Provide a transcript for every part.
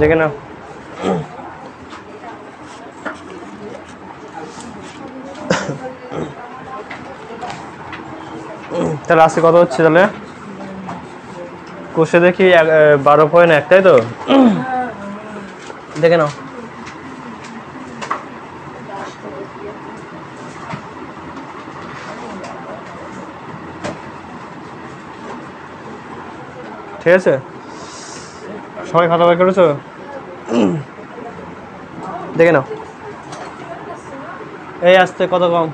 দেখে নাও। তাহলে আজকে কত হচ্ছে তাহলে কোষে দেখি 12.1, তাই তো? দেখে নাও। ঠিক আছে, সবাই খাতা বের করেছো? দেখে নাও। এই আসতে কত কম,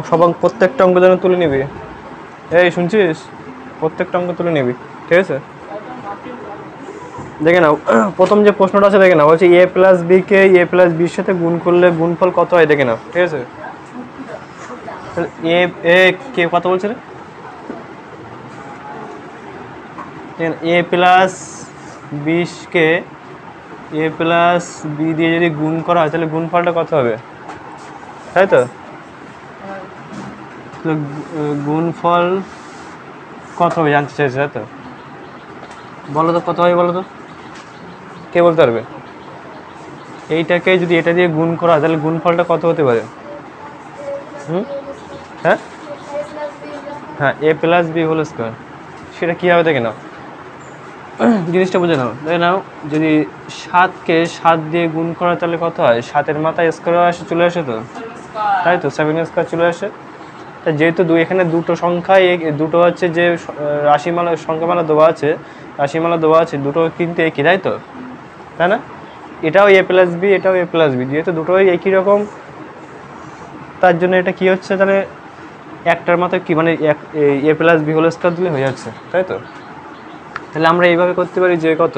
সব প্রত্যেকটা অঙ্ক যেন তুলে নিবি। এই শুনছিস, প্রত্যেকটা অঙ্ক তুলে নিবি, ঠিক আছে? দেখে নাও, প্রথম যে প্রশ্নটা আছে দেখে নাও, বলছে এ প্লাস বি কে এ প্লাস বির সাথে গুণ করলে গুণফল কত হয়, দেখে নাও। ঠিক আছে, এ এ কে কত বলছে রে? এ প্লাস বিশকে এ প্লাস বি দিয়ে যদি গুণ করা হয় তাহলে গুণফলটা কত হবে, তাই তো? গুণফল কত হবে জানতে চাইছে, তাই তো? বলো তো কত হবে, বলো তো, কে বলতে পারবে? এইটাকে যদি এটা দিয়ে গুণ করা হয় তাহলে গুণফলটা কত হতে পারে? হ্যাঁ হ্যাঁ, এ প্লাস বি হোল স্কোয়ার। সেটা কী হবে দেখে নাও, জিনিসটা বুঝে নাও। দেখে নাও, যদি 7কে 7 দিয়ে গুণ করা তাহলে কত হয়? 7-এর মাথায় স্কোয়ার আসে, চলে আসে তো, তাই তো? 7 স্কোয়ার চলে আসে। তা যেহেতু এখানে দুটো সংখ্যায় দুটো হচ্ছে যে রাশিমালা সংখ্যামালা দেওয়া আছে, রাশিমালা দেওয়া আছে, দুটো কিন্তু একই, তাই তো? তাই না? এটাও এ প্লাস বি, এটাও এ প্লাস বি, যেহেতু দুটোই একই রকম, তার জন্য এটা কি হচ্ছে তাহলে একটার মাথায় কি মানে এ প্লাস বি হোল স্কোয়ার দিলে হয়ে যাচ্ছে, তাই তো? তাহলে আমরা এইভাবে করতে পারি যে কত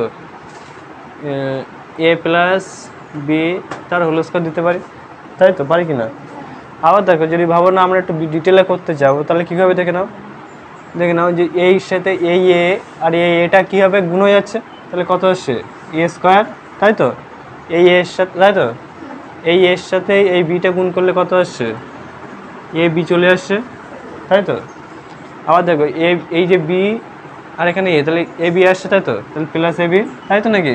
এ প্লাস বি তার হোল স্কোয়ার দিতে পারি, তাই তো? পারি কি না? আবার দেখো, যদি ভাবো না আমরা একটু ডিটেলে করতে যাবো তাহলে কীভাবে দেখে নাও, দেখে নাও যে এই সাথে এই এ আর এটা কী হবে, গুণ হয়ে যাচ্ছে, তাহলে কত আসছে? এ স্কোয়ার, তাই তো? এই এর সাথে, তাই তো? এই এর সাথে এই বিটা গুণ করলে কত আসছে? এ বি চলে আসছে, তাই তো? আবার দেখো এই যে বি আর এখানে এ, তাহলে এ বি আসছে, তাই তো? তাহলে প্লাস এ বি, তাই তো? নাকি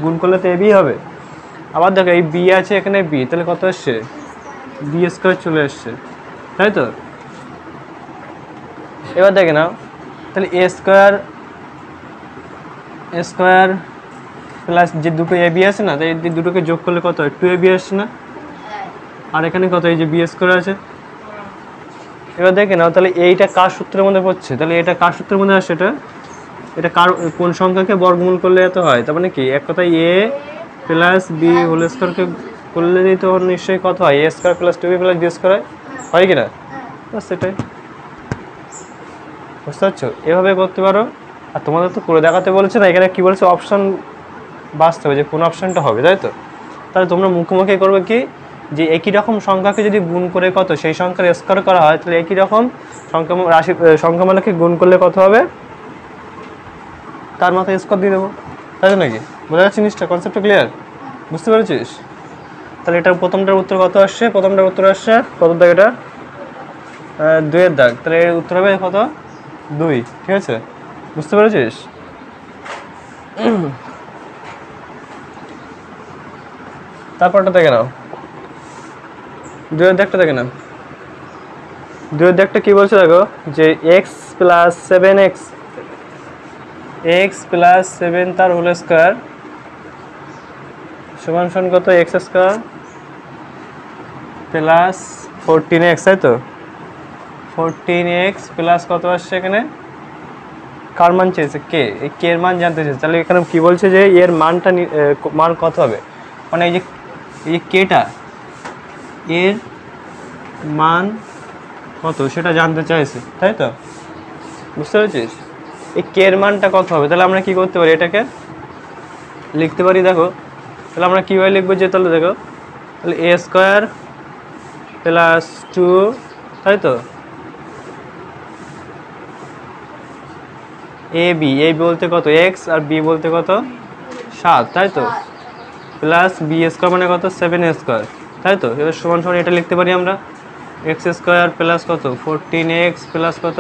গুণ করলে তো এ বি হবে। আবার দেখো এই বি আছে, এখানে বি, তাহলে কত আসছে? বি স্কোয়ার চলে আসছে, তাই তো? এবার দেখে নাও, তাহলে এ স্কোয়ার প্লাস যে দুটো এ বি আছে না, তাই এই দুটোকে যোগ করলে কত হয়? 2ab আসছে না? আর এখানে কত, এই যে বি স্কোয়ার আছে। এবার দেখে নাও, তাহলে এইটা কার সূত্রের মধ্যে পড়ছে? তাহলে এটা কার সূত্রের মধ্যে আসছে? এটা কার, কোন সংখ্যাকে বর্গমূল করলে এত হয়? তার মানে কি, এক কথায় এ প্লাস বি হোল স্কোয়ারকে করলে তো নিশ্চয়ই কত হয়? A square plus 2b plus B square হয় কি না? বাস সেটাই, বুঝতে পারছো? এভাবে করতে পারো। আর তোমাদের তো করে দেখাতে বলছে না, এখানে কী বলছে, অপশান বাঁচতে হবে যে কোন অপশানটা হবে, তাই তো? তাহলে তোমরা মুখোমুখি করবে কি, যে একই রকম সংখ্যাকে যদি গুণ করে কত সেই সংখ্যার স্কোয়ার করা হয়, তাহলে একই রকম সংখ্যামালাকে গুণ করলে কত হবে তার মাথায় স্কোয়ার দিয়ে দেবো, তাই তো? নাকি বোঝা যাচ্ছে জিনিসটা, কনসেপ্টটা ক্লিয়ার? বুঝতে পেরেছিস? তাহলে এটার প্রথমটার উত্তর কত আসছে? প্রথমটার উত্তর আসছে কত দাগ, এটা 2-এর দাগ, তাহলে এর উত্তর হবে কত? 2, ঠিক আছে? বুঝতে পেরেছিস? তারপরটা দেখে নাও, 2-এর দাগটা দেখে নাও। 2-এর দাগটা কী বলছে দেখো, যে এক্স প্লাস 7 তার হোল স্কোয়ার সমান সমান কত? এক্স স্কোয়ার প্লাস 14x, তাই তো? 14x প্লাস কত আসছে এখানে? কার মান চেয়েছে? কে, এই কে এর মান জানতে চেয়েছে। তাহলে এখানে কি বলছে যে এর মানটা মান কত হবে, মানে এই যে কেটা এর মান কত সেটা জানতে চাইছে, তাই তো? বুঝতে পেরেছিস? এই কে এর মানটা কত হবে, তাহলে আমরা কি করতে পারি, এটাকে লিখতে পারি। দেখো তাহলে আমরা কীভাবে লিখবো, যে তাহলে দেখো, তাহলে এ স্কোয়ার প্লাস 2, তাই তো? এ বি বলতে কত? এক্স, আর বি বলতে কত? 7, তাই তো? প্লাস বি স্কোয়ার মানে কত? 7 স্কোয়ার, তাই তো? এবার সমান সমান এটা লিখতে পারি আমরা, এক্স স্কোয়ার প্লাস কত? 14x প্লাস কত?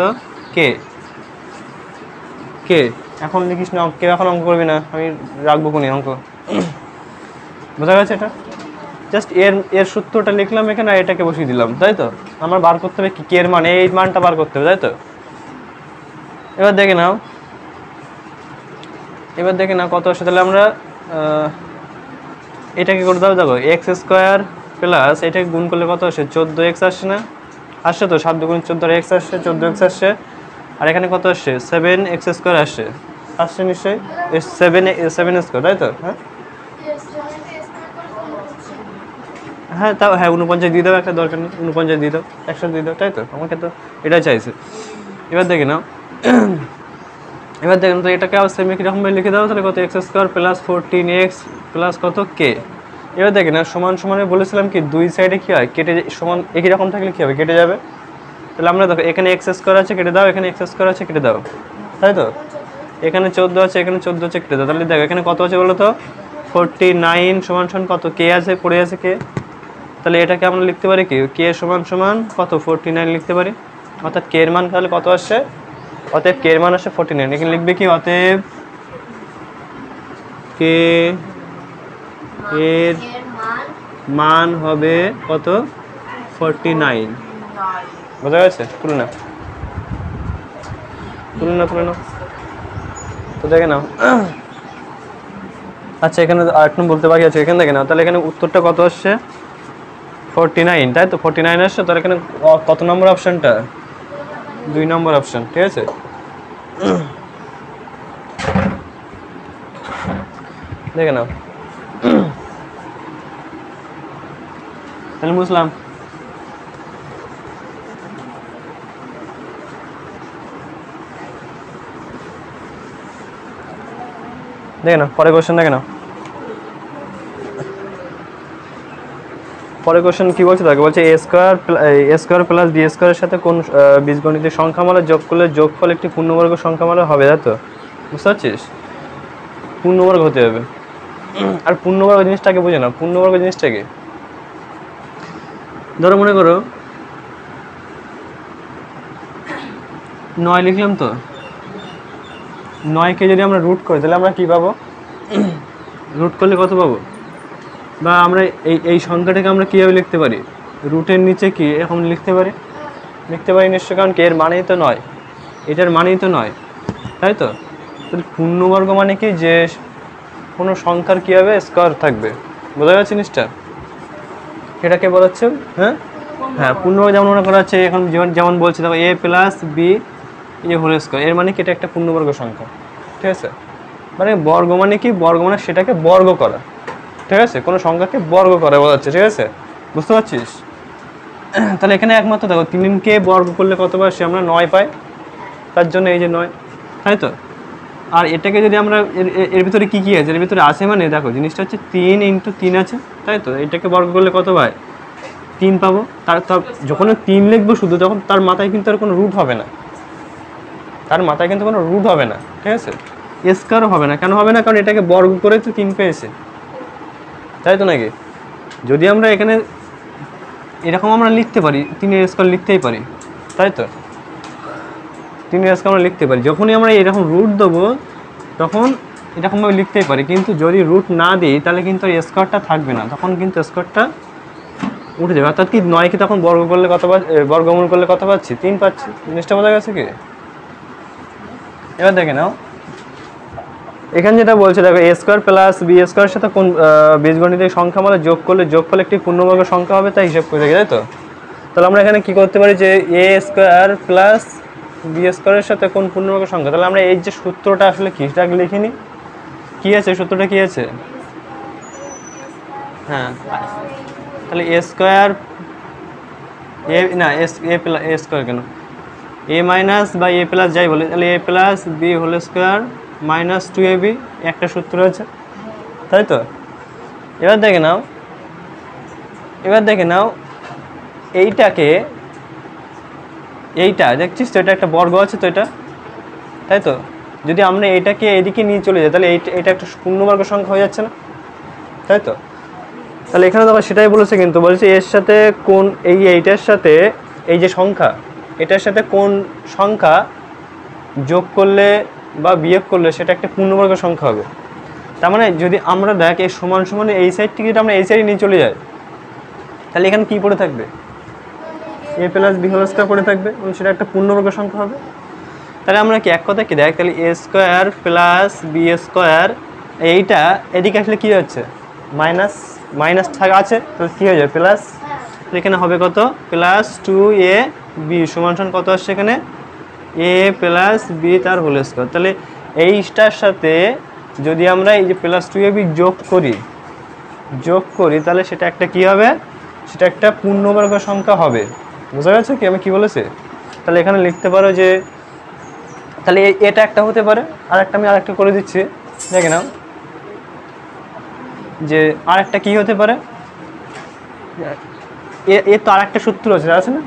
কে এখন লিখিস না, কেউ এখন অঙ্ক করবি না, আমি রাখবো কোনি অঙ্ক। বোঝা গেছে? এটা জাস্ট এর সূত্রটা লিখলাম এখানে, আর এটাকে বসিয়ে দিলাম, তাই তো? আমার বার করতে হবে কি কে এর মান, এই মানটা বার করতে হবে, তাই তো? এবার দেখে নাও, কত আসে। তাহলে আমরা এটাকে করে দাও, দেখো এক্স স্কোয়ার প্লাস এটাকে গুণ করলে কত আসে, 14x আসে না? আসছে তো, 7 দুগুণ 14 এক্স আসছে, 14x আসছে। আর এখানে কত আসছে, 7x স্কোয়ার আসছে, নিশ্চয়ই 7 স্কোয়ার, তাই তো? হ্যাঁ হ্যাঁ, তাও হ্যাঁ 49 দিয়ে দাও, একটা দরকার নেই, 49 দিয়ে দাও, 100 দিয়ে দাও, তাই তো? আমাকে তো এটাই চাইছে। এবার দেখে নাও, তো এটাকে আবার সেম একই রকমভাবে লিখে দাও। তাহলে কত, x square plus 14x plus কত কে। এবার দেখে না, সমান সমানে বলেছিলাম কি দুই সাইডে কী হয়, কেটে সমান একই রকম থাকলে কী হবে, কেটে যাবে। তাহলে আমরা দেখো এখানে এক্স স্কোয়ার আছে, কেটে দাও, এখানে এক্স স্কোয়ার আছে, কেটে দাও, তাই তো? এখানে 14 আছে, এখানে 14 আছে, কেটে দাও। তাহলে দেখো এখানে কত আছে বলো তো, 49 সমান সমান কত, কে আছে, পড়ে আছে কে। তাহলে এটাকে আমরা লিখতে পারি কি, কে সমান সমান কত, 49 লিখতে পারি। অর্থাৎ কে এর মান তাহলে কত আসছে, অতএব কে এর মান আসে 49। এখানে লিখবে কি, অতএব কে এর মান হবে কত, 49। বোঝা গেছে? খুলে না, তো দেখে নাও। আচ্ছা, এখানে আরেকটু বলতে বাকি আছে, এখানে দেখে নাও। তাহলে এখানে উত্তরটা কত আসছে, 49, তাই তো? 49 আসছে। তাহলে এখানে কত নম্বর অপশানটা, 2 নম্বর অপশান, ঠিক আছে? দেখে নাও, তাহলে বুঝলাম। দেখে নাও পরে কোশ্চেন, দেখে নাও পরে কোশ্চেন কি বলছে, তাকে বলছে এ স্কোয়ার প্লাস বি স্কোয়ারের সাথে কোন বীজগণিতের সংখ্যামালা যোগ করলে যোগফল একটি পূর্ণবর্গ সংখ্যামালা হবে, তাই তো? বুঝতে পারছিস? পূর্ণবর্গ হতে হবে। আর পূর্ণবর্গ জিনিসটাকে বুঝে না, পূর্ণবর্গ জিনিসটাকে ধরো মনে করো 9 লিখলাম, তো 9কে যদি আমরা রুট করি তাহলে আমরা কি পাবো, রুট করলে কত পাবো, বা আমরা এই সংখ্যাটাকে আমরা কীভাবে লিখতে পারি, রুটের নিচে কি এরকম লিখতে পারি নিশ্চয়, কারণ কি এর মানেই তো 9, এটার মানেই তো 9, তাই তো? তাহলে পূর্ণবর্গ মানে কি, যে কোনো সংখ্যার কী হবে, স্কোয়ার থাকবে। বোঝা যাচ্ছে জিনিসটা? এটাকে বলা হচ্ছে হ্যাঁ পূর্ণবর্গ। যেমন মনে করা হচ্ছে এখন যেমন বলছি, দেখো এ প্লাস বি হোল স্কোয়ার, এর মানে কি এটা একটা পূর্ণবর্গ সংখ্যা, ঠিক আছে? মানে বর্গ মানে কি, বর্গ মানে সেটাকে বর্গ করা, ঠিক আছে? কোনো সংখ্যাকে বর্গ করা বলা হচ্ছে, ঠিক আছে? বুঝতে পারছিস? তাহলে এখানে একমাত্র দেখো 3কে বর্গ করলে কত পাই, আমরা 9 পাই, তার জন্য এই যে 9, তাই তো? আর এটাকে যদি আমরা এর ভিতরে কি আছে, এর ভিতরে আছে মানে দেখো জিনিসটা হচ্ছে 3 × 3 আছে, তাই তো? এটাকে বর্গ করলে কত পাই, 3 পাবো। তার যখন 3 লিখবো শুধু, তখন তার মাথায় কিন্তু আর কোনো রুট হবে না, ঠিক আছে? স্কোয়ারও হবে না। কেন হবে না, কারণ এটাকে বর্গ করে তো 3 পেয়েছে, তাই তো নাকি? যদি আমরা এখানে এরকম আমরা লিখতে পারি, 3 স্কোয়ার লিখতেই পারি, তাই তো? 3 স্কোয়ার আমরা লিখতে পারি, যখনই আমরা এরকম রুট দেবো তখন এরকমভাবে লিখতেই পারি। কিন্তু যদি রুট না দিই তাহলে কিন্তু স্কোয়ারটা থাকবে না, তখন কিন্তু স্কোয়ারটা উঠে যাবে। অর্থাৎ কি 9কে তখন বর্গ করলে কত বর্গমূল করলে কত পাচ্ছি, 3 পাচ্ছি। জিনিসটা বোঝা গেছে কি? এবার দেখে নাও, এখানে যেটা বলছে দেখো এ স্কোয়ার প্লাস বি স্কোয়ারের সাথে কোন বীজগণিতের সংখ্যামালা যোগ করলে যোগফল একটি পূর্ণবর্গ সংখ্যা হবে, তাই হিসাব করে দেখি, তাই তো? তাহলে আমরা এখানে কি করতে পারি, যে এ স্কোয়ার প্লাস বি স্কোয়ারের সাথে কোন পূর্ণবর্গ সংখ্যা। তাহলে আমরা এই যে সূত্রটা আসলে কি, সেটাকে লিখিনি, কি আছে সূত্রটা, কি আছে? হ্যাঁ, তাহলে এ স্কোয়ার এ স্কোয়ার কেন, এ মাইনাস বা এ প্লাস যাই বলে, তাহলে A plus B whole square minus 2ab, একটা সূত্র আছে, তাই তো? এবার দেখে নাও এইটা দেখছিস তো, এটা একটা বর্গ আছে তো, এটা, তাই তো? যদি আমরা এটাকে এদিকে নিয়ে চলে যাই তাহলে এটা একটা পূর্ণবর্গ সংখ্যা হয়ে যাচ্ছে না, তাই তো? তাহলে এখানে তো আবার সেটাই বলেছে, কিন্তু বলছে এর সাথে কোন এইটার সাথে এই যে সংখ্যা, এটার সাথে কোন সংখ্যা যোগ করলে বা বিয়োগ করলে সেটা একটা পূর্ণবর্গ সংখ্যা হবে। তার মানে যদি আমরা দেখ এই সমান সমান এই সাইড থেকে যদি আমরা এই সাইডে নিয়ে চলে যাই, তাহলে এখানে কি পড়ে থাকবে? a plus B whole square পড়ে থাকবে এবং সেটা একটা পূর্ণবর্গ সংখ্যা হবে। তাহলে আমরা কি এক কথা কি দেখ, তাহলে a square plus B square, এইটা এদিকে আসলে কি হচ্ছে মাইনাস মাইনাস থাকা আছে, তাহলে কী হয়ে যাবে প্লাস। এখানে হবে কত? প্লাস 2ab সমান সমান কত আসছে এখানে? a প্লাস বি তার হোল স্কয়ার। তাহলে এইটার সাথে যদি আমরা এই যে প্লাস 2ab যোগ করি তাহলে সেটা একটা কি হবে? সেটা একটা পূর্ণবর্গ সংখ্যা হবে। বোঝা গেছে কি আমি কি বলেছি? তাহলে এখানে লিখতে পারো যে, তাহলে এটা একটা হতে পারে, আর একটা আমি আরেকটা করে দিচ্ছি, দেখে নাও যে আরেকটা কি হতে পারে। এ তো আরেকটা সূত্র আছে না?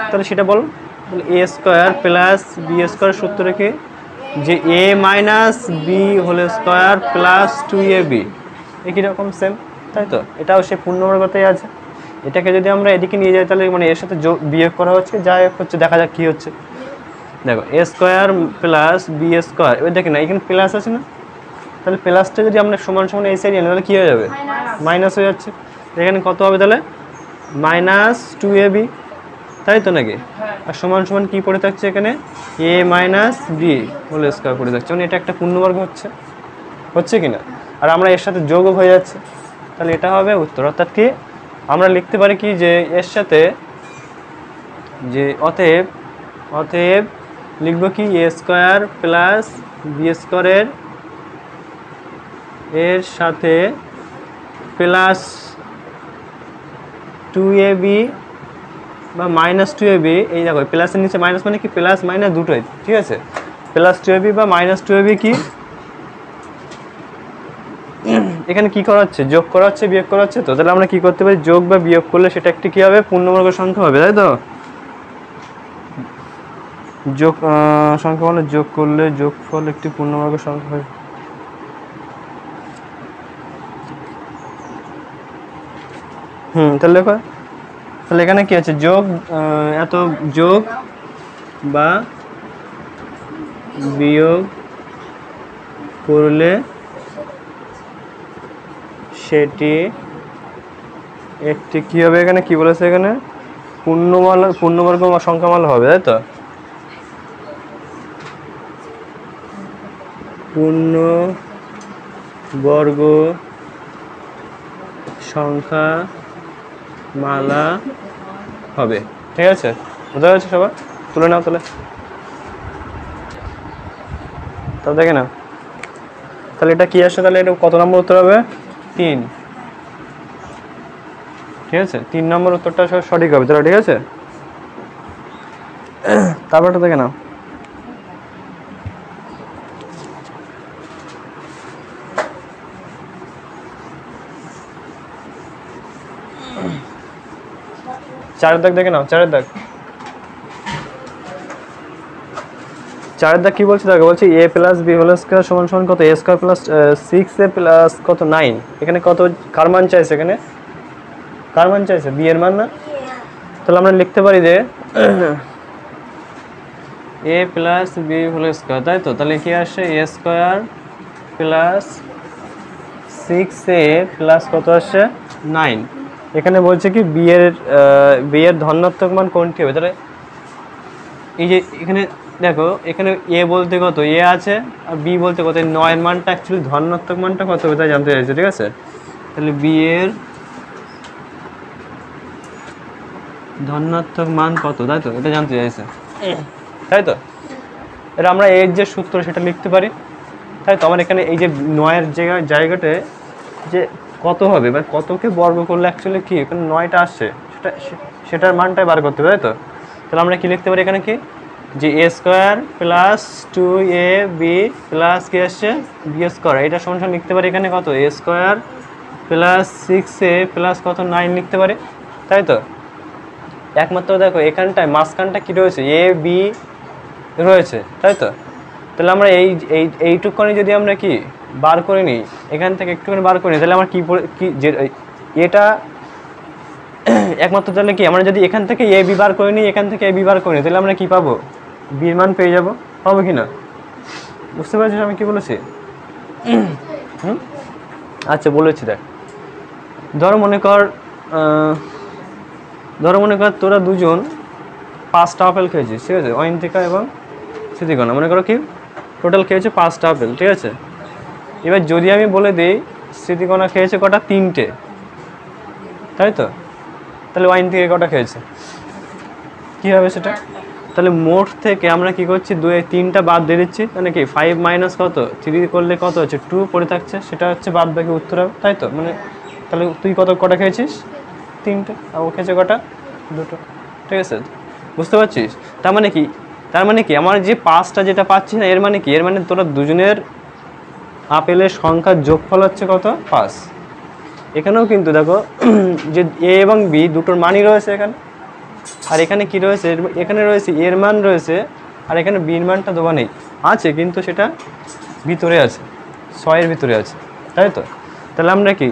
তাহলে সেটা বলো। তাহলে a square plus B square সূত্র রেখে যে a minus B whole square plus 2ab, একই রকম সেম, তাই তো? এটাও সে পূর্ণবর্গতেই আছে। এটাকে যদি আমরা এদিকে নিয়ে যাই তাহলে মানে এর সাথে বিয়োগ করা হচ্ছে, যাই হচ্ছে দেখা যাক কী হচ্ছে। দেখো a square plus B square, এবার দেখে না এখানে প্লাস আছে না, তাহলে প্লাসটা যদি আমরা সমান সমান এই সাইডে আনি তাহলে কী হয়ে যাবে? মাইনাস হয়ে যাচ্ছে। এখানে কত হবে তাহলে? মাইনাস 2ab, তাই তো নাকি? আর সমান সমান কী পড়ে থাকছে এখানে? a minus B whole square পড়ে থাকছে, মানে এটা একটা পূর্ণবর্গ হচ্ছে কি না? আর আমরা এর সাথে যোগও হয়ে যাচ্ছে, তাহলে এটা হবে উত্তর। অর্থাৎ কি আমরা লিখতে পারি কি যে এর সাথে যে অতএব লিখব কি a স্কয়ার প্লাস বি স্কয়ারের এর সাথে প্লাস 2ab বা মাইনাস 2ab, এই দেখো প্লাসের নিচে মাইনাস মানে কি প্লাস মাইনাস দুটোই, ঠিক আছে? প্লাস 2ab বা মাইনাস 2ab কি এখানে কি করা হচ্ছে? যোগ করা হচ্ছে, বিয়োগ করা হচ্ছে। তো তাহলে আমরা কি করতে পারি? যোগ বা বিয়োগ করলে সেটা একটি কি হবে? পূর্ণবর্গ সংখ্যা হবে, তাই তো? যোগ সংখ্যা মানে যোগ করলে যোগফল একটি পূর্ণবর্গ সংখ্যা হয়। তাহলে দেখো, তাহলে এখানে কি আছে? যোগ এত যোগ বা বিয়োগ করলে সেটি একটি কি হবে? এখানে কি বলেছে? এখানে পূর্ণবর্গ সংখ্যামাল হবে, তাই তো? পূর্ণবর্গ সংখ্যা মালা হবে, ঠিক আছে? বোঝা যাচ্ছে সবার? তুলে নাও তাহলে, তাহলে দেখে নাও তাহলে এটা কি আসে? তাহলে এটা কত নম্বর উত্তর হবে? 3, ঠিক আছে? 3 নম্বর উত্তরটা সঠিক হবে, তাহলে ঠিক আছে? তারপরটা দেখে নাও। চারের দাগ দেখে নাও, চারের দাগ কি বলছে? দেখো বলছে a plus B whole square সমান সমান কত? a square plus 6a plus কত 9। এখানে কত কার মান চাইছে? এখানে কার মান চাইছে? বি এর মান না? তাহলে আমরা লিখতে পারি যে a plus B whole square, তাই তো? তাহলে কি আসে? a square plus 6a plus কত আসছে? 9। এখানে বলছে কি বি এর ধনাত্মক মান কোনটি হবে? তাহলে এই যে এখানে দেখো এখানে a বলতে কত a আছে আর b বলতে কত 9 এর মানটা অ্যাকচুয়ালি ধনাত্মক মানটা কত হবে তাই জানতে চাইছে, ঠিক আছে? তাহলে b এর ধনাত্মক মান কত, তাই তো? এটা জানতে চাইছে, তাই তো? এটা আমরা এর যে সূত্র সেটা লিখতে পারি, তাই তো? আমার এখানে এই যে 9 এর জায়গাতে যে কত হবে বা কতকে বর্গ করলে অ্যাকচুয়ালি কি এখানে 9টা আসছে সেটার মানটাই বার করতে হবে, তাই তো? তাহলে আমরা কি লিখতে পারি এখানে কি যে a square plus 2ab plus কি আসছে? B square. এটা সমান সমান লিখতে পারি এখানে কত? a square plus 6a plus কত 9 লিখতে পারি, তাই তো? একমাত্র দেখো এখানটায় মাঝখানটা কি রয়েছে? a b রয়েছে, তাই তো? তাহলে আমরা এইটুকুনি যদি আমরা কি বার করে নিই, এখান থেকে একটুখানি বার করে নিই, তাহলে আমার কি যে এটা একমাত্র তাহলে কি আমরা যদি এখান থেকে এ বি বার করে নিই, এখান থেকে এ বি বার করে নিই, তাহলে আমরা কি পাবো? বির মান পেয়ে যাবো, পাবো কি না? বুঝতে পারছিস আমি কি বলেছি? আচ্ছা বলেছি, দেখ ধরো মনে কর তোরা দুজন 5টা আপেল খেয়েছিস, ঠিক আছে? অয়ন্তিকা এবং স্মৃতিকণা মনে করো কি টোটাল খেয়েছে 5টা আপেল, ঠিক আছে? এবার যদি আমি বলে দিই স্মৃতিকণা খেয়েছে কটা, 3টে, তাই তো? তাহলে অয়ন্তিকা কটা খেয়েছে, কী হবে সেটা? তাহলে মোট থেকে আমরা কি করছি, 3টা বাদ দিয়ে দিচ্ছি, মানে কি 5 মাইনাস কত 3 করলে কত হচ্ছে 2 পড়ে থাকছে, সেটা হচ্ছে বাদ বাকি উত্তর হবে, তাই তো? মানে তাহলে তুই কটা খেয়েছিস? 3টে, আর ও খেয়েছে কটা? 2টো, ঠিক আছে? বুঝতে পারছিস? তার মানে কি আমার যে 5টা যেটা পাচ্ছি না, এর মানে কি, এর মানে তোরা দুজনের আপেলের সংখ্যার যোগফল হচ্ছে কত, 5। এখানেও কিন্তু দেখো যে এ এবং বি দুটোর মানই রয়েছে এখানে, আর এখানে কি রয়েছে, এখানে রয়েছে এর মান রয়েছে, আর এখানে বির মানটা দেওয়া নেই, আছে কিন্তু সেটা ভিতরে আছে, 6-এর ভিতরে আছে, তাই তো? তাহলে আমরা কি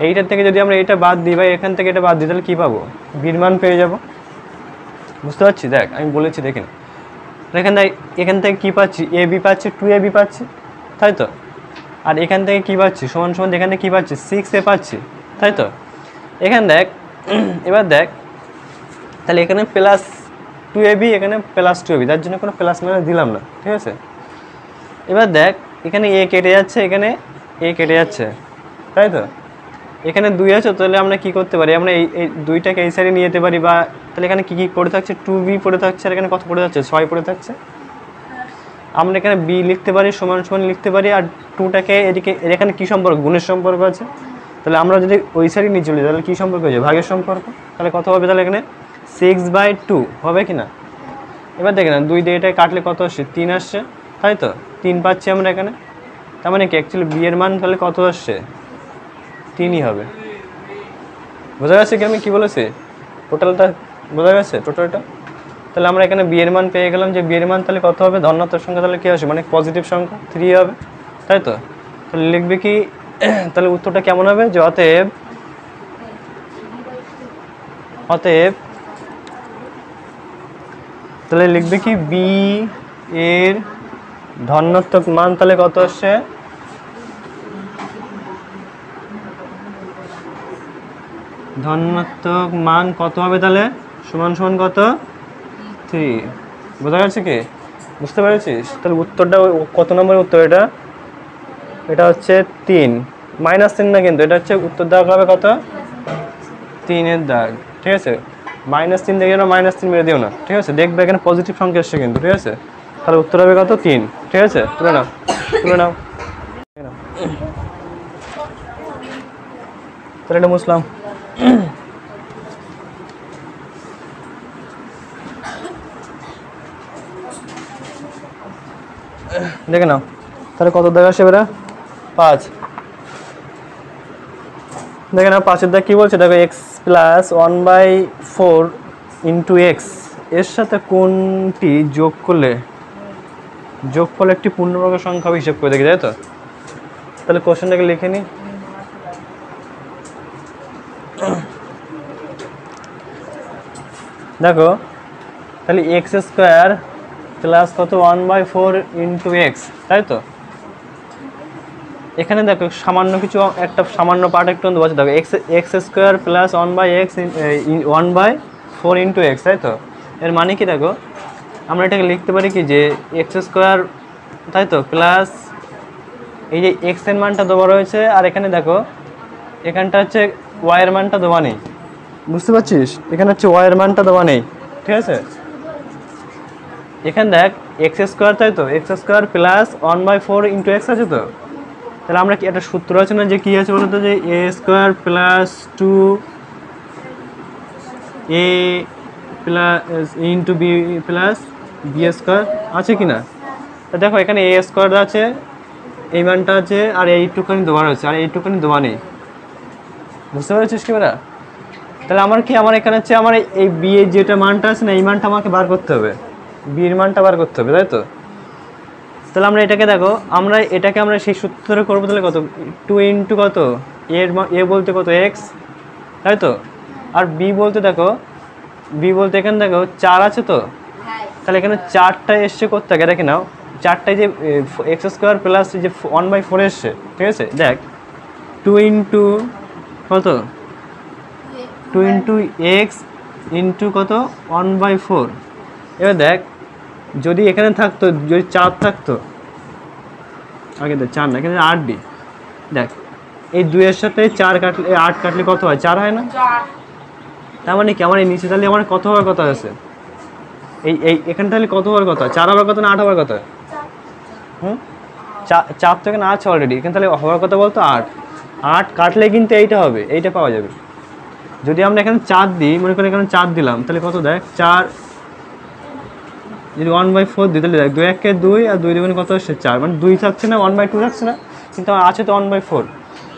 এইটার থেকে যদি আমরা এটা বাদ দিই বা এখান থেকে এটা বাদ দিই, তাহলে কী পাবো, বির মান পেয়ে যাব। বুঝতে পারছি? দেখ আমি বলেছি, দেখেন এখান থেকে কী পাচ্ছি, এ বি পাচ্ছি, 2ab পাচ্ছি, তাই তো? আর এখান থেকে কী পাচ্ছি, সমান সমান এখান থেকে কী পাচ্ছি, 6a পাচ্ছি, তাই তো? এখানে দেখ, এবার দেখ তাহলে এখানে প্লাস 2ab, এখানে প্লাস 2ab, তার জন্য কোনো প্লাস মানে দিলাম না, ঠিক আছে? এবার দেখ এখানে এ কেটে যাচ্ছে, এখানে এ কেটে যাচ্ছে, তাই তো? এখানে 2 আছে, তাহলে আমরা কি করতে পারি, আমরা এই 2টাকে এই সাইডে নিয়ে যেতে পারি, বা তাহলে এখানে কী পড়ে থাকছে, 2b পড়ে থাকছে, আর এখানে কত পড়ে যাচ্ছে, 6 পড়ে থাকছে। আমরা এখানে b লিখতে পারি, সমান সমান লিখতে পারি, আর 2টাকে এদিকে, এখানে কী সম্পর্ক, গুণের সম্পর্ক আছে, তাহলে আমরা যদি ওই সাইডে নিয়ে চলে যাই তাহলে কী সম্পর্ক হয়েছে, ভাগের সম্পর্ক। তাহলে কত হবে, তাহলে এখানে 6/2 হবে কি না? এবার দেখে না 2 দিয়ে এটাকে কাটলে কত আসছে, 3 আসছে, তাই তো? 3 পাচ্ছি আমরা এখানে, তার মানে কি অ্যাকচুয়ালি বি এর মান তাহলে কত আসছে, 3ই হবে। বোঝা গেছে কি আমি কী বলেছি, টোটালটা বোঝা গেছে, টোটালটা? তাহলে আমরা এখানে বি এর মান পেয়ে গেলাম, যে বি এর মান তাহলে কত হবে, ধনাত্মক সংখ্যা, তাহলে কী আসবে, মানে পজিটিভ সংখ্যা 3 হবে, তাই তো? তাহলে লিখবে কি, তাহলে উত্তরটা কেমন হবে, যে অতএব তাহলে লিখবে কি, বি এর ধনাত্মক মান তাহলে কত আসছে, ধনাত্মক মান কত হবে, তাহলে সমান সমান কত, 3। বোঝা গেছে কি, বুঝতে পেরেছিস? তাহলে উত্তরটা কত নম্বরের উত্তর, এটা হচ্ছে 3, -3 না, কিন্তু এটা হচ্ছে উত্তর দাগ হবে কত, 3-এর দাগ, ঠিক আছে? -3 দেখে না, -3 মেরে দিও না, ঠিক আছে? দেখবে এখানে পজিটিভ সংখ্যা এসছে কিন্তু, ঠিক আছে? তাহলে উত্তর হবে কত, 3, ঠিক আছে? তুলে নাও তাহলে এটা মুছলাম। দেখে নাও তাহলে কত দাগ আসে, এবারে 5। দেখে নাও 5-এর দাগ কী বলছে, দেখো x + 1/4 × x এর সাথে কোনটি যোগ করলে যোগফল একটি পূর্ণবর্গ সংখ্যা হিসেব করে দেখি, তাই তো? তাহলে কোশ্চেনটাকে লিখে নিই। দেখো তাহলে x² প্লাস কত 1/4 × x, তাই তো? এখানে দেখো সামান্য কিছু একটা সামান্য পার্ট একটু বলছে, দেখো x² প্লাস 1/4 × x, তাই তো? এর মানে কি, দেখো আমরা এটাকে লিখতে পারি কি, যে x², তাই তো, প্লাস এই যে x এর মানটা দেওয়া রয়েছে, আর এখানে দেখো এখানটা হচ্ছে y এর মানটা দেওয়া নেই, বুঝতে পারছিস? এখানে হচ্ছে y এর মানটা দেওয়া নেই, ঠিক আছে? এখানে দেখ x², তাই তো, x² প্লাস 1/4 × x আছে তো? তাহলে আমরা কি একটা সূত্র আছে না, যে কী আছে বলতো, যে a² plus 2a plus × b plus b² আছে কি না? তা দেখো এখানে a² আছে, এই মানটা আছে, আর এইটুখানি দেওয়া রয়েছে, আর এইটুখানি দেওয়া নেই, বুঝতে পেরেছিস কি বেটা? তাহলে আমার এখানে হচ্ছে আমার এই বি এর যেটা মানটা আছে না, এই মানটা আমাকে বার করতে হবে, বির মানটা বার করতে হবে, তাই তো? তাহলে আমরা এটাকে দেখো, আমরা সেই সূত্রে করবো, তাহলে কত 2 × কত এ বলতে কত x, তাই তো? আর বি বলতে দেখো, বি বলতে এখানে দেখো 4 আছে তো, তাহলে এখানে 4টা এসছে করতে আগে দেখে নাও, চারটায় যে এক্স স্কোয়ার প্লাস যে 1/4 এসছে, ঠিক আছে, দেখ 2 ইন্টু কত 2 ইন্টু এক্স ইন্টু কত 1/4। এবার দেখ যদি এখানে থাকতো, যদি 4 থাকতো, আগে দেখ 4 না, এখানে 8 দিই, দেখ এই 2-এর সাথে 4 কাটলে 8 কাটলে কত হয়, 4 হয় না? তার মানে কি আমার এই নিচে তাহলে আমার কত হওয়ার কথা আছে, এই এখানে তাহলে কত হওয়ার কথা, 4 হওয়ার কথা না 8 হওয়ার কথা? হুম, 4 তো এখানে আছে অলরেডি, এখানে তাহলে হওয়ার কথা বলতো 8। 8 কাটলে কিন্তু এইটা হবে, এইটা পাওয়া যাবে। যদি আমরা এখানে 4 দিই, মনে করি এখানে 4 দিলাম, তাহলে কত দেখ 4 যদি 1/4 দিই, তাহলে দেখ 2 1 2 আর 2 2 কত আসছে 4, মানে 2 থাকছে না, 1/2 থাকছে না, কিন্তু আমার আছে তো 1/4।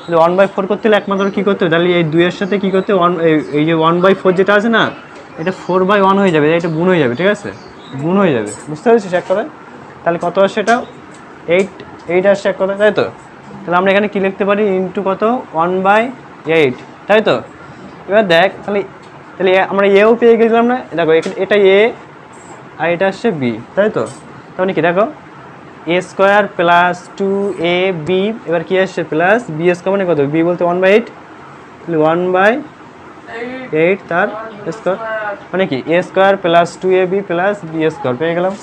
তাহলে 1/4 করতে হলে একমাত্র কী করতে হবে, তাহলে এই 2-এর সাথে কী করতে, এই যে 1/4 যেটা আছে না, এটা 4/1 হয়ে যাবে, এটা গুণ হয়ে যাবে, ঠিক আছে, গুণ হয়ে যাবে, বুঝতে পেরেছিস এক কথায়? তাহলে কত আসছে, এটা 8 আসছে এক কথায়, তাই তো? তাহলে আমরা এখানে কী লিখতে পারি, ইন্টু কত 1/8, তাই তো? এবার দেখ তাহলে তাহলে আমরা এও পেয়ে গেছিলাম না, দেখো এটা এ আর এটা আসছে বি, তাই তো? তাহলে কি দেখো এ স্কোয়ার প্লাস 2ab, এবার কি আসছে প্লাস বি স্কোয়ার, মানে কত, বি বলতে 1/8, তাহলে 1/8 তার স্কোয়ার, মানে কি A square plus 2ab plus B square পেয়ে গেলাম।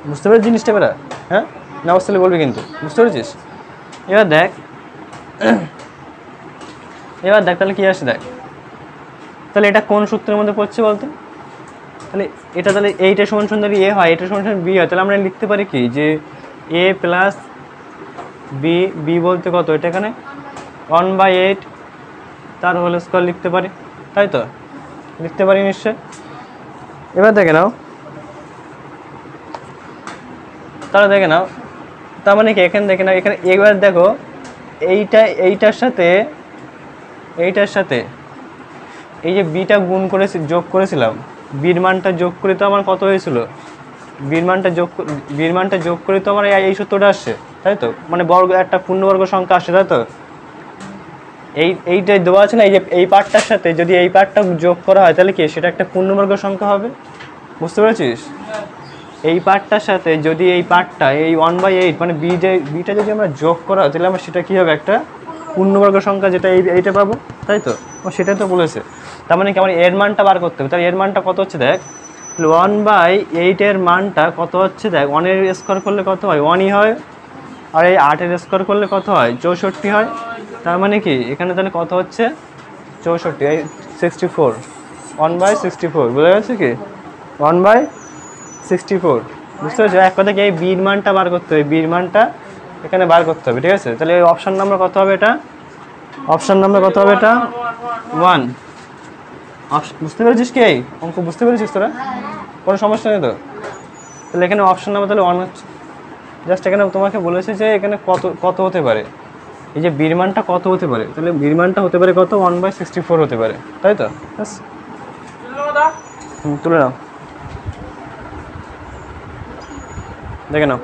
বুঝতে পারছিস জিনিসটা এবার? হ্যাঁ, না বুঝতে বলবি কিন্তু, বুঝতে পেরেছিস? এবার দেখ তাহলে কি আসছে, দেখ তাহলে এটা কোন সূত্রের মধ্যে পড়ছে বলতো? তাহলে এটা তাহলে এইটা সমান সমান যদি এ হয়, এটা সমান সমান বি হয়, তাহলে আমরা লিখতে পারি কি যে এ প্লাস বি বলতে কত, এটা এখানে 1/8 তার হোল স্কোয়ার লিখতে পারি, তাই তো? লিখতে পারি নিশ্চয়। এবার দেখে নাও, তাহলে দেখে নাও, তার মানে কি এখানে দেখে নাও, এখানে এবার দেখো এইটার সাথে এই যে বিটা গুণ করেছি, যোগ করেছিলাম, বির মানটা যোগ করে তো আমার কত হয়েছিল, বির মানটা যোগ করে তো আমার এই সূত্রটা আসছে, তাই তো? মানে বর্গ, একটা পূর্ণবর্গ সংখ্যা আসছে, তাই তো? এইটাই দেওয়া আছে না, এই যে এই পার্টটার সাথে যদি এই পার্টটা যোগ করা হয়, তাহলে কি সেটা একটা পূর্ণবর্গ সংখ্যা হবে, বুঝতে পেরেছিস? এই পার্টটার সাথে যদি এই পার্টটা এই 1/8 মানে বিটা যদি আমরা যোগ করা হয়, তাহলে আমার সেটা কী হবে, একটা পূর্ণবর্গ সংখ্যা, যেটা এইটা পাবো, তাই তো? সেটাই তো বলেছে। তার মানে কি আমার এর মানটা বার করতে হবে, তাহলে এর মানটা কত হচ্ছে দেখ, 1/8 এর মানটা কত হচ্ছে দেখ, 1-এর স্কোয়ার করলে কত হয়, 1ই হয়, আর এই 8-এর স্কোয়ার করলে কত হয়, 64 হয়। তার মানে কি এখানে তাহলে কত হচ্ছে 64, এই 64, 1/64, বোঝা গেছে কি 1/64, বুঝতে পেরেছো? এক কথা কি এই বির মানটা বার করতে হবে, বির মানটা এখানে বার করতে হবে, ঠিক আছে? তাহলে এই অপশান নাম্বার কত হবে, এটা অপশান নাম্বার কত হবে, এটা 1। বুঝতে পেরেছিস কি, এই অঙ্ক বুঝতে পেরেছিস তোরা? কোনো সমস্যা নেই তো? তাহলে এখানে অপশান নাম্বার তাহলে 1 হচ্ছে। জাস্ট এখানে তোমাকে বলেছে যে এখানে কত হতে পারে, এই যে বির মানটা কত হতে পারে, তাহলে বির মানটা হতে পারে কত, 1/64 হতে পারে, তাই তো? তুলে নাও, দেখে নাও।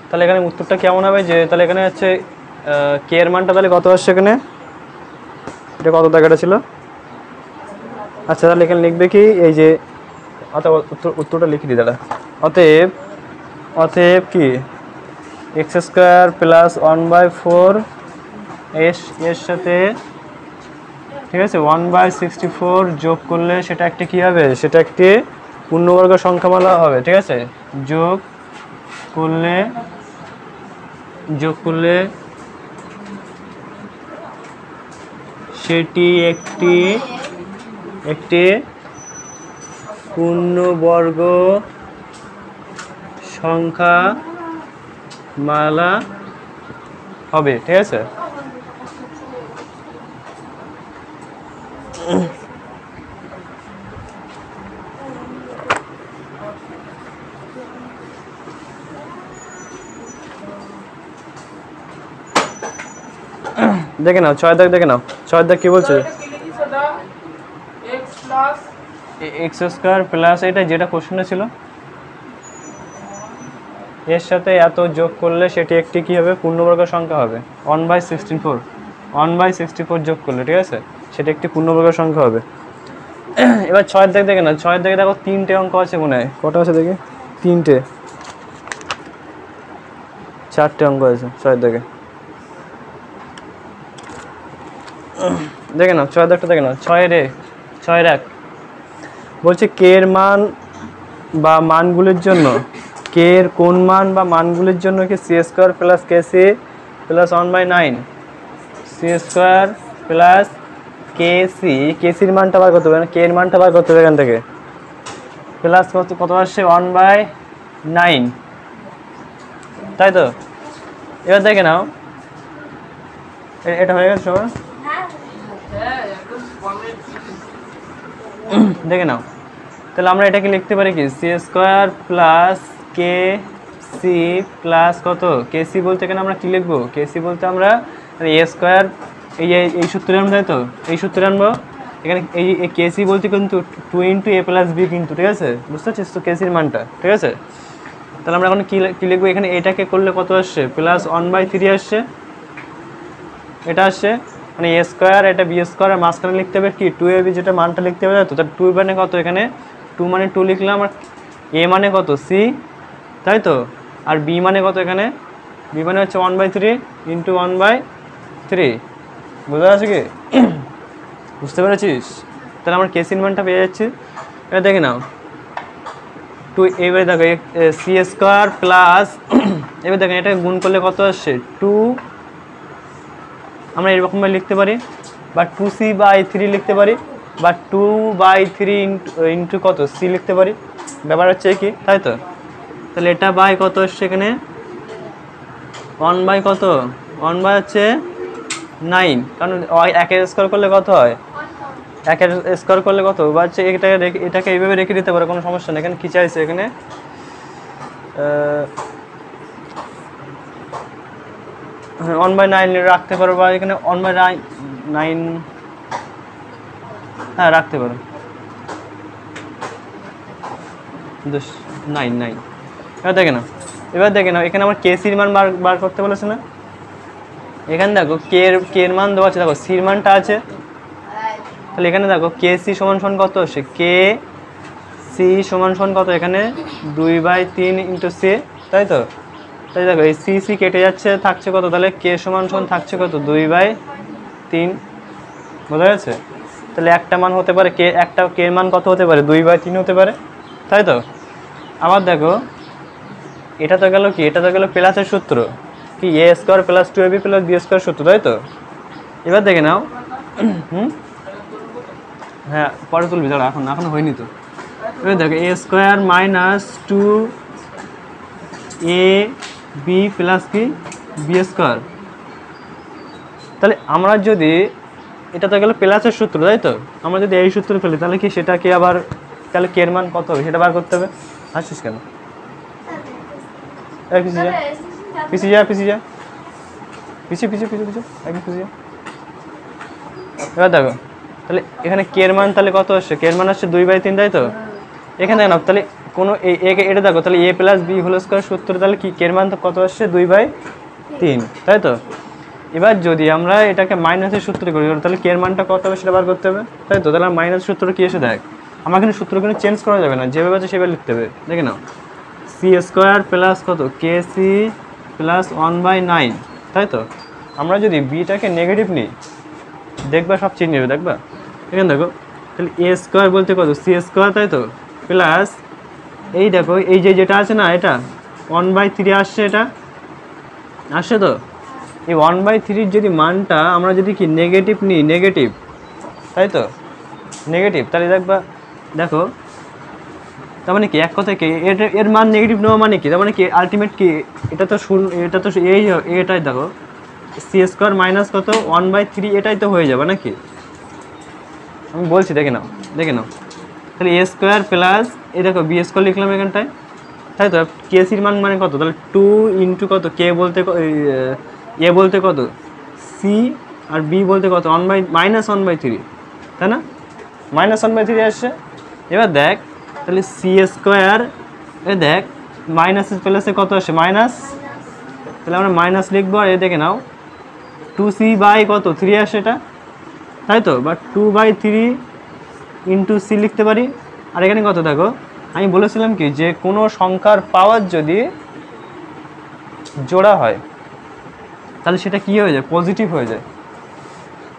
তাহলে এখানে উত্তরটা কেমন হবে, যে তাহলে এখানে হচ্ছে কে এর মানটা তাহলে কত আসছে এখানে, এটা কত টাকাটা ছিল, আচ্ছা তাহলে এখানে লিখবে কি, এই যে উত্তরটা লিখে দিই দাদা। অতএব কি এক্স স্কোয়ার প্লাস 1/4 এর সাথে, ঠিক আছে, 1/64 যোগ করলে সেটা একটা কি হবে, সেটা একটি পূর্ণবর্গ সংখ্যামালা হবে, ঠিক আছে? যোগ করলে সেটি একটি পূর্ণবর্গ সংখ্যামালা হবে, ঠিক আছে? দেখে নাও 6 দাগ, দেখে নাও 6 দাগ কি বলছে, এক্স স্কোয়ার প্লাস এটা যেটা কোশ্চেনে ছিল, এর সাথে এত যোগ করলে সেটি একটি কী হবে, পূর্ণবর্গ সংখ্যা হবে, 1/64 যোগ করলে, ঠিক আছে, সেটা একটি পূর্ণবর্গ সংখ্যা হবে। এবার 6 এর দেখে না, 6 এর দেখো 3টে অঙ্ক আছে মনে হয়, কটা আছে দেখে? 3টে 4টে অঙ্ক আছে 6 এর দেখে না। 6 এর দেখে না, 6 এর 1 বলছে কে এর মান বা মানগুলির জন্য, কে এর কোন মান বা মানগুলির জন্য কি C square plus K C plus 1/9 C square plus K C, K সির মানটা বার করতে হবে, কে এর মানটা বার করতে হবে এখান থেকে, প্লাস কত আসছে 1/9, তাই তো? এবার দেখে নাও এটা হয়ে গেছে সবার, দেখে নাও। তাহলে আমরা এটাকে লিখতে পারি কি C square plus K C plus কত, কে সি বলতে এখানে আমরা কি লিখবো, কে সি বলতে আমরা এ স্কোয়ার, এই সূত্রে আনবো, তাই তো? এই সূত্রে আনবো এখানে, এই কে সি বলতে কিন্তু 2 × a + b কিন্তু, ঠিক আছে? বুঝতে পারছিস তো কে সির মানটা, ঠিক আছে? তাহলে আমরা এখন কি লিখবো এখানে, এটাকে করলে কত আসছে প্লাস 1/3 আসছে, এটা আসছে মানে এ স্কোয়ার, এটা বি স্কোয়ার, আর মাঝখানে লিখতে হবে কি 2ab, যেটা মানটা লিখতে হবে, তো তার 2 মানে কত, এখানে 2 মানে 2 লিখলাম, আর এ মানে কত সি, তাই তো? আর বি মানে কত, এখানে বি মানে হচ্ছে 1/3 × 1/3, বুঝতে পারছি কি? বুঝতে পেরেছিস? তাহলে আমার কেসির মানটা পেয়ে যাচ্ছি। এটা দেখে নাও 2, এবারে দেখো সি স্কোয়ার প্লাস এবার দেখেন এটা গুণ করলে কত আসছে 2, আমরা এরকমভাবে লিখতে পারি, বা 2c/3 লিখতে পারি, বা 2/3 ইন্টু কত সি লিখতে পারি, ব্যাপার হচ্ছে কি, তাই তো? তাহলে এটা বাই কত আসছে এখানে 1 কত 1 হচ্ছে 9, কারণ 1 স্কোয়ার করলে কত হয়, 1 স্কোয়ার করলে কত বা হচ্ছে, এটাকে এইভাবে রেখে দিতে পারো, কোনো সমস্যা নেই। এখানে কী চাইছে, এখানে 1/9 রাখতে পারো, বা এখানে 1/9, হ্যাঁ রাখতে পারো, 9। এবার দেখে নাও এখানে আমার কে সির মান বার করতে বলেছে না, এখানে দেখো কে এর মান দেওয়া আছে, দেখো সির মানটা আছে, তাহলে এখানে দেখো কে সি সমান কত আসে, কে সি সমান কত, এখানে 2/3 × সি, তাই তো? তাই দেখো এই সি সি কেটে যাচ্ছে, থাকছে কত, তাহলে কে সমান থাকছে কত 2/3, বোঝা গেছে? তাহলে একটা মান হতে পারে কে, একটা কে মান কত হতে পারে 2/3 হতে পারে, তাই তো? আবার দেখো এটা তো গেল কি, এটা তো গেল প্লাসের সূত্র, কি A square plus 2ab plus B square সূত্র, তাই তো? এবার দেখে নাও হ্যাঁ পরে তুলবি, দাঁড়া এখন হয়নি তো। এবার দেখো এ স্কোয়ার মাইনাস 2ab প্লাস কি বি স্কোয়ার, তাহলে আমরা যদি, এটা তো গেল প্লাসের সূত্র, তাই তো? আমরা যদি এই সূত্র ফেলি তাহলে কি সেটাকে আবার, তাহলে কে এর মান কত হবে সেটা বার করতে হবে। আসছিস কেন, পিছিয়ে যা একদম পিছিয়ে। এবার দেখো তাহলে এখানে কে এর মান তাহলে কত আসছে, কে এর মান আসছে 2/3, তাই তো? এখানে দেখো তাহলে কোনো এটা দেখো, তাহলে a + b হোল স্কোয়ার সূত্র, তাহলে কি কে এর মান তো কত আসছে 2/3, তাই তো? এবার যদি আমরা এটাকে মাইনাসের সূত্রে করি, তাহলে কে এর মানটা কত হবে সেটা বার করতে হবে, তাই তো? তাহলে মাইনাস সূত্র কি এসে দেখ, আমার কিন্তু সূত্র কিন্তু চেঞ্জ করা যাবে না, যেভাবে আছে সেভাবে লিখতে হবে। দেখে নাও সি স্কোয়ার প্লাস কত কে সি প্লাস 1/9, তাই তো? আমরা যদি বিটাকে নেগেটিভ নিই দেখবা সব চেঞ্জ হবে, দেখবা এখানে দেখো, তাহলে এ স্কোয়ার বলতে কত সি স্কোয়ার, তাই তো? প্লাস এই দেখো এই যেটা আছে না, এটা 1/3 আসছে, এটা আসছে তো? এই 1/3 যদি মানটা আমরা যদি কি নেগেটিভ নিই, নেগেটিভ, তাই তো? নেগেটিভ, তাহলে দেখো তার মানে কি, এক কথায় কি এর মান নেগেটিভ নেওয়া মানে কি, তার মানে কি আলটিমেট কি, এটা তো এটাই দেখো সি স্কোয়ার মাইনাস কত 1/3, এটাই তো হয়ে যাবে নাকি, আমি বলছি দেখে নাও তাহলে এ স্কোয়ার প্লাস এই দেখো বি স্কোয়ার লিখলাম এখানটায়, তাই তো? কে সির মান মানে কত, তাহলে 2 × কত কে বলতে এ বলতে কত সি, আর বি বলতে কত -1/3, তাই না? -1/3 আসছে। এবার দেখ তাহলে সি স্কোয়ার, দেখ মাইনাস প্লাসে কত আসে মাইনাস, তাহলে আমরা মাইনাস লিখবো, আর দেখে নাও 2c/কত 3 আসে এটা, তাই তো? বা 2/3 ইন্টু সি লিখতে পারি। আর এখানে কত দেখো, আমি বলেছিলাম কি যে কোনো সংখ্যার পাওয়ার যদি জোড়া হয় তাহলে সেটা কী হয়ে যায়, পজিটিভ হয়ে যায়।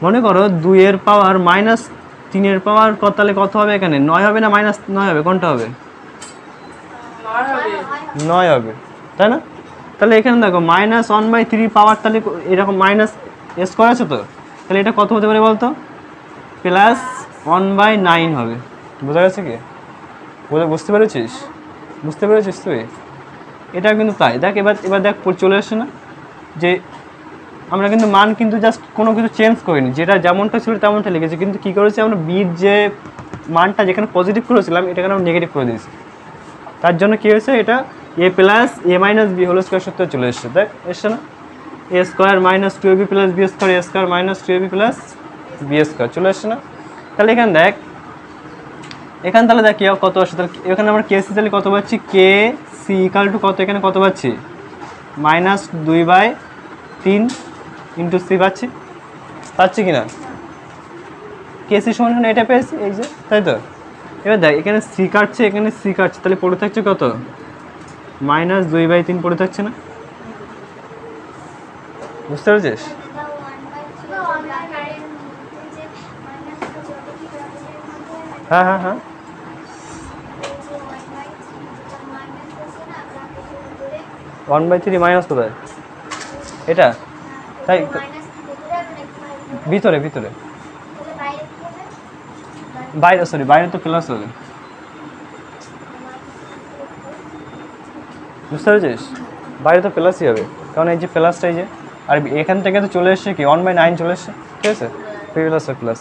মনে করো 2 এর পাওয়ার -3 পাওয়ার তাহলে কত হবে, এখানে 9 হবে না -9 হবে, কোনটা হবে? 9 হবে, তাই না? তাহলে এখানে দেখো -1/3 পাওয়ার, তাহলে এরকম মাইনাস স্কোয়ার আছে তো, তাহলে এটা কত হতে পারে বলতো, +1/9 হবে। বোঝা গেছে কি? বুঝতে পেরেছিস? বুঝতে পেরেছিস তুই? এটা কিন্তু তাই। দেখ এবার দেখ চলে আসছে না যে আমরা কিন্তু মান কিন্তু জাস্ট কোনো কিছু চেঞ্জ করিনি, যেটা যেমনটা ছিল তেমনটা লিখেছি, কিন্তু কী করেছি আমরা বির যে মানটা যেখানে পজিটিভ করেছিলাম এটাকে আমরা নেগেটিভ করে দিয়েছি। তার জন্য কী হয়েছে, এটা a + a - b whole square সূত্রে চলে এসছে। দেখ এসছে না, a² - 2ab + b² a² - 2ab + b² চলে এসছে না? তাহলে এখানে দেখ, এখানে তাহলে দেখ কত আসছে, তাহলে এখানে আমরা কে সি তাহলে কত পাচ্ছি, কে সি ইকাল টু কত, এখানে কত পাচ্ছি, -2/3 ইন্টু সি পাচ্ছি কি না? কে সি সমান এটা পেয়েছি, এই যে, তাই তো? এবার দেখ এখানে সি কাটছে, এখানে সি কাটছে, তাহলে পড়ে থাকছে কত, -2/3 পড়ে থাকছে না? বুঝতে পেরেছিস? হ্যাঁ হ্যাঁ হ্যাঁ, 1/3 মাইনাস কোথায়, এটা তাই ভিতরে বাইরে, সরি বাইরে তো প্লাস হবে। বুঝতে পেরেছিস? বাইরে তো প্লাসই হবে, কারণ এই যে প্লাসটা, এই যে, আর এখান থেকে তো চলে এসছে কি 1/9 চলে এসছে, ঠিক আছে, প্লাস।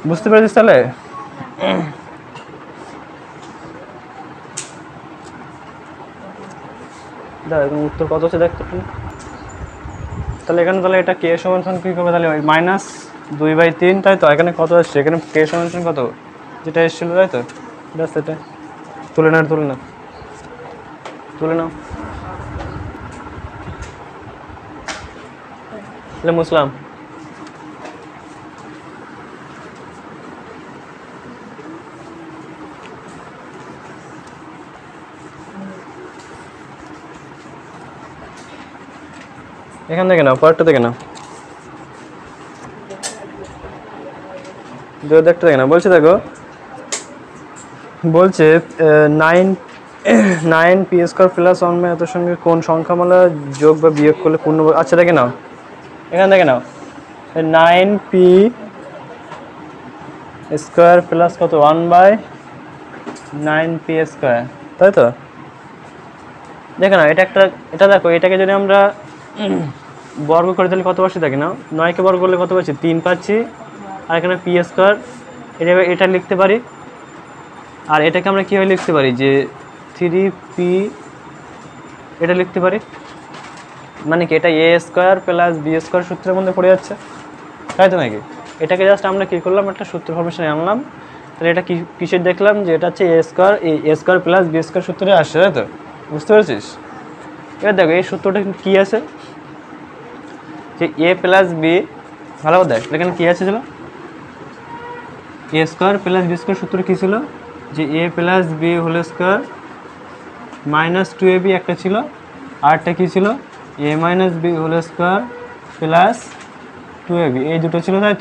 বুঝতে পেরেছিস তাহলে? দাঁড়া, উত্তর কত হচ্ছে দেখতে তুমি। তাহলে এখানে তাহলে এটা কে সমান কী করবে, তাহলে ওই -2/3, তাই তো? এখানে কত আসছে, এখানে কে সমান কত যেটা এসেছিল, তাই তো? সেটা তুলে নাও তাহলে মুসলাম। এখান থেকে নাও, পরেরটা থেকে নাও, দেখতে দেখে না। বলছে দেখো, বলছে 9p² + 1 এত সঙ্গে কোন সংখ্যামালা যোগ বা বিয়োগ করলে পূর্ণ। আচ্ছা দেখে নাও, এখান থেকে নাও, 9p² + কত 1/9p², তাই তো? দেখে নাও, এটা দেখো, এটাকে যদি আমরা বর্গ করে তাহলে কত পাচ্ছি, দেখে নাও, 9কে বর্গ করলে কত পাচ্ছি, 3 পাচ্ছি, আর এখানে p², এটা লিখতে পারি। আর এটাকে আমরা কীভাবে লিখতে পারি, যে 3p, এটা লিখতে পারি, মানে কি এটা a² + b² সূত্রের মধ্যে পড়ে যাচ্ছে, তাই তো নাকি? এটাকে জাস্ট আমরা কী করলাম, একটা সূত্র ফরমেশনে আনলাম। তাহলে এটা কিসের দেখলাম, যে এটা হচ্ছে a² + b² সূত্রে আসছে, তাই তো? বুঝতে পেরেছিস? এবার দেখো এই সূত্রটা কী আছে, যে a + b, ভালো দেখ এখানে কী আছে, ছিল a² + b² সূত্র কী ছিল, যে a + b whole square -2ab একটা ছিল, আরটা কী ছিল, a - b whole square plus 2ab, এই দুটো ছিল, তাই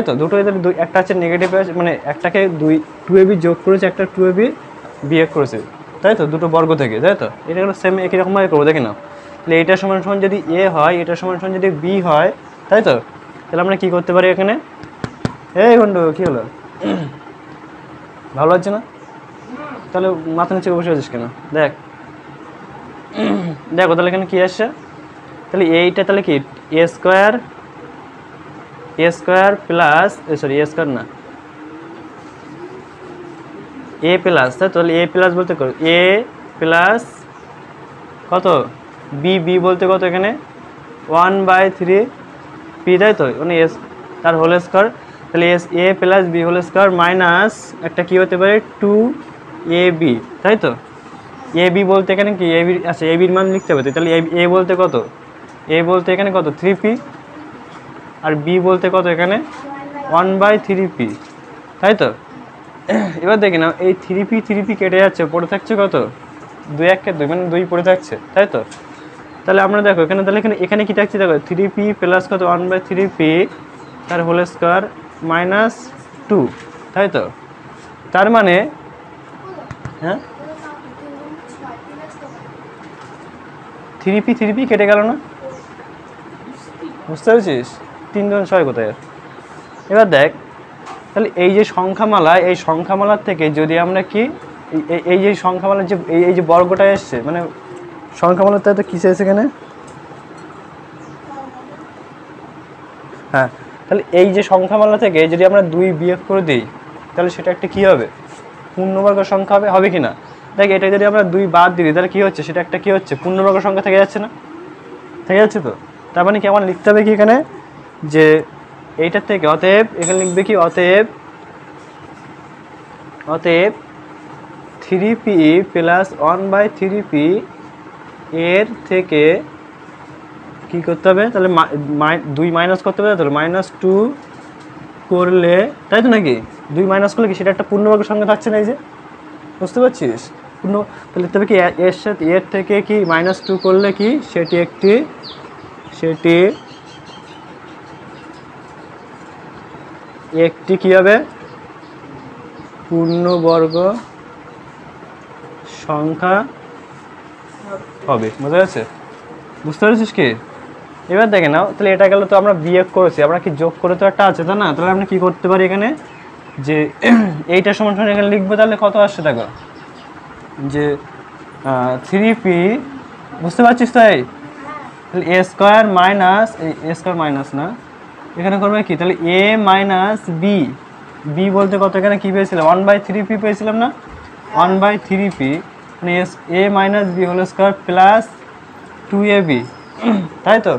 তো? দুটো এদের একটা আছে নেগেটিভ আছে, মানে একটাকে 2ab যোগ করেছে, একটা 2ab বিয়োগ করেছে, তাই তো? দুটো বর্গ থেকে, তাই তো? এটা হলো সেম একই রকমভাবে করবো, দেখে নাও। তাহলে এইটার সমান যদি a হয়, এটার সমান যদি b হয়, তাই তো? তাহলে আমরা কী করতে পারি এখানে, এই বন্ধু কী হলো, ভালো লাগছে না? তাহলে মাথা নিচে বসে আছিস কেন? দেখো তাহলে এখানে কী আসছে, তাহলে এইটা তাহলে কি a² প্লাস, সরি a² না, a প্লাস, তাহলে a প্লাস বলতে a প্লাস কত, b বলতে কত, এখানে 1/3p, তাই তো? মানে s তার হোল স্কোয়ার, তাহলে a + b whole square minus একটা কী হতে পারে 2ab, তাই তো? ab বলতে এখানে কি ab, আচ্ছা ab এর মান লিখতে হবে, তাহলে a বলতে কত, a বলতে এখানে কত 3p, আর b বলতে কত এখানে 1/3p, তাই তো? এবার দেখি না, এই 3p কেটে যাচ্ছে, পড়ে থাকছে কত? 2 1 2, মানে 2 পড়ে থাকছে, তাই তো? তাহলে আমরা দেখো এখানে, তাহলে এখানে কি থাকছে দেখো, 3p প্লাস কত 1/3p তার হোল স্কোয়ার মাইনাস 2, তাই তো? তার মানে হ্যাঁ 3p কেটে গেল না, বুঝতে পেরেছিস? 3 2 6 কোথায়? এবার দেখ, তাহলে এই যে সংখ্যামালা, এই সংখ্যামালার থেকে যদি আমরা কি এই যে সংখ্যামালার যে এই যে বর্গটা এসছে, মানে সংখ্যামালার তো কিসে এসে এখানে, হ্যাঁ, তাহলে এই যে সংখ্যামালা থেকে যদি আমরা 2 বিয়োগ করে দিই, তাহলে সেটা একটা কি হবে? পূর্ণবর্গ সংখ্যা হবে, হবে কি না? দেখ, এটা যদি আমরা 2 বাদ দিই তাহলে কি হচ্ছে, সেটা একটা কি হচ্ছে, পূর্ণবর্গ সংখ্যা থেকে যাচ্ছে না, থেকে যাচ্ছে তো? তার মানে কি আমার লিখতে হবে কি এখানে, যে এইটার থেকে অতএব এখানে লিখবে কি, অতএব 3p প্লাস 1/3p এর থেকে কি করতে হবে, তাহলে 2 মাইনাস করতে হবে, তাহলে -2 করলে, তাই তো নাকি? 2 মাইনাস করলে কি সেটা একটা পূর্ণবর্গ সংখ্যা থাকছে না, এই যে, বুঝতে পারছিস? পূর্ণ, তাহলে তবে কি এর সাথে এর থেকে কি -2 করলে কি সেটি একটি কি হবে, পূর্ণবর্গ সংখ্যা হবে, বোঝা যাচ্ছে? বুঝতে পেরেছিস কি? এবার দেখে নাও, তাহলে এটা গেল তো আমরা বিয়োগ করেছি, আমরা কি যোগ করে তো একটা আছে, তাই না? তাহলে আমরা কি করতে পারি এখানে, যে এইটা সমান সমান এখানে লিখবো, তাহলে কত আসছে দেখো, যে 3p, বুঝতে পারছিস? তাই তাহলে a square minus, a square minus না, এখানে করবে কি, তাহলে a মাইনাস b বলতে কত, এখানে কি পেয়েছিলাম 1/3p পেয়েছিলাম না, 1/3p, মানে a minus b whole square plus 2ab, তাই তো?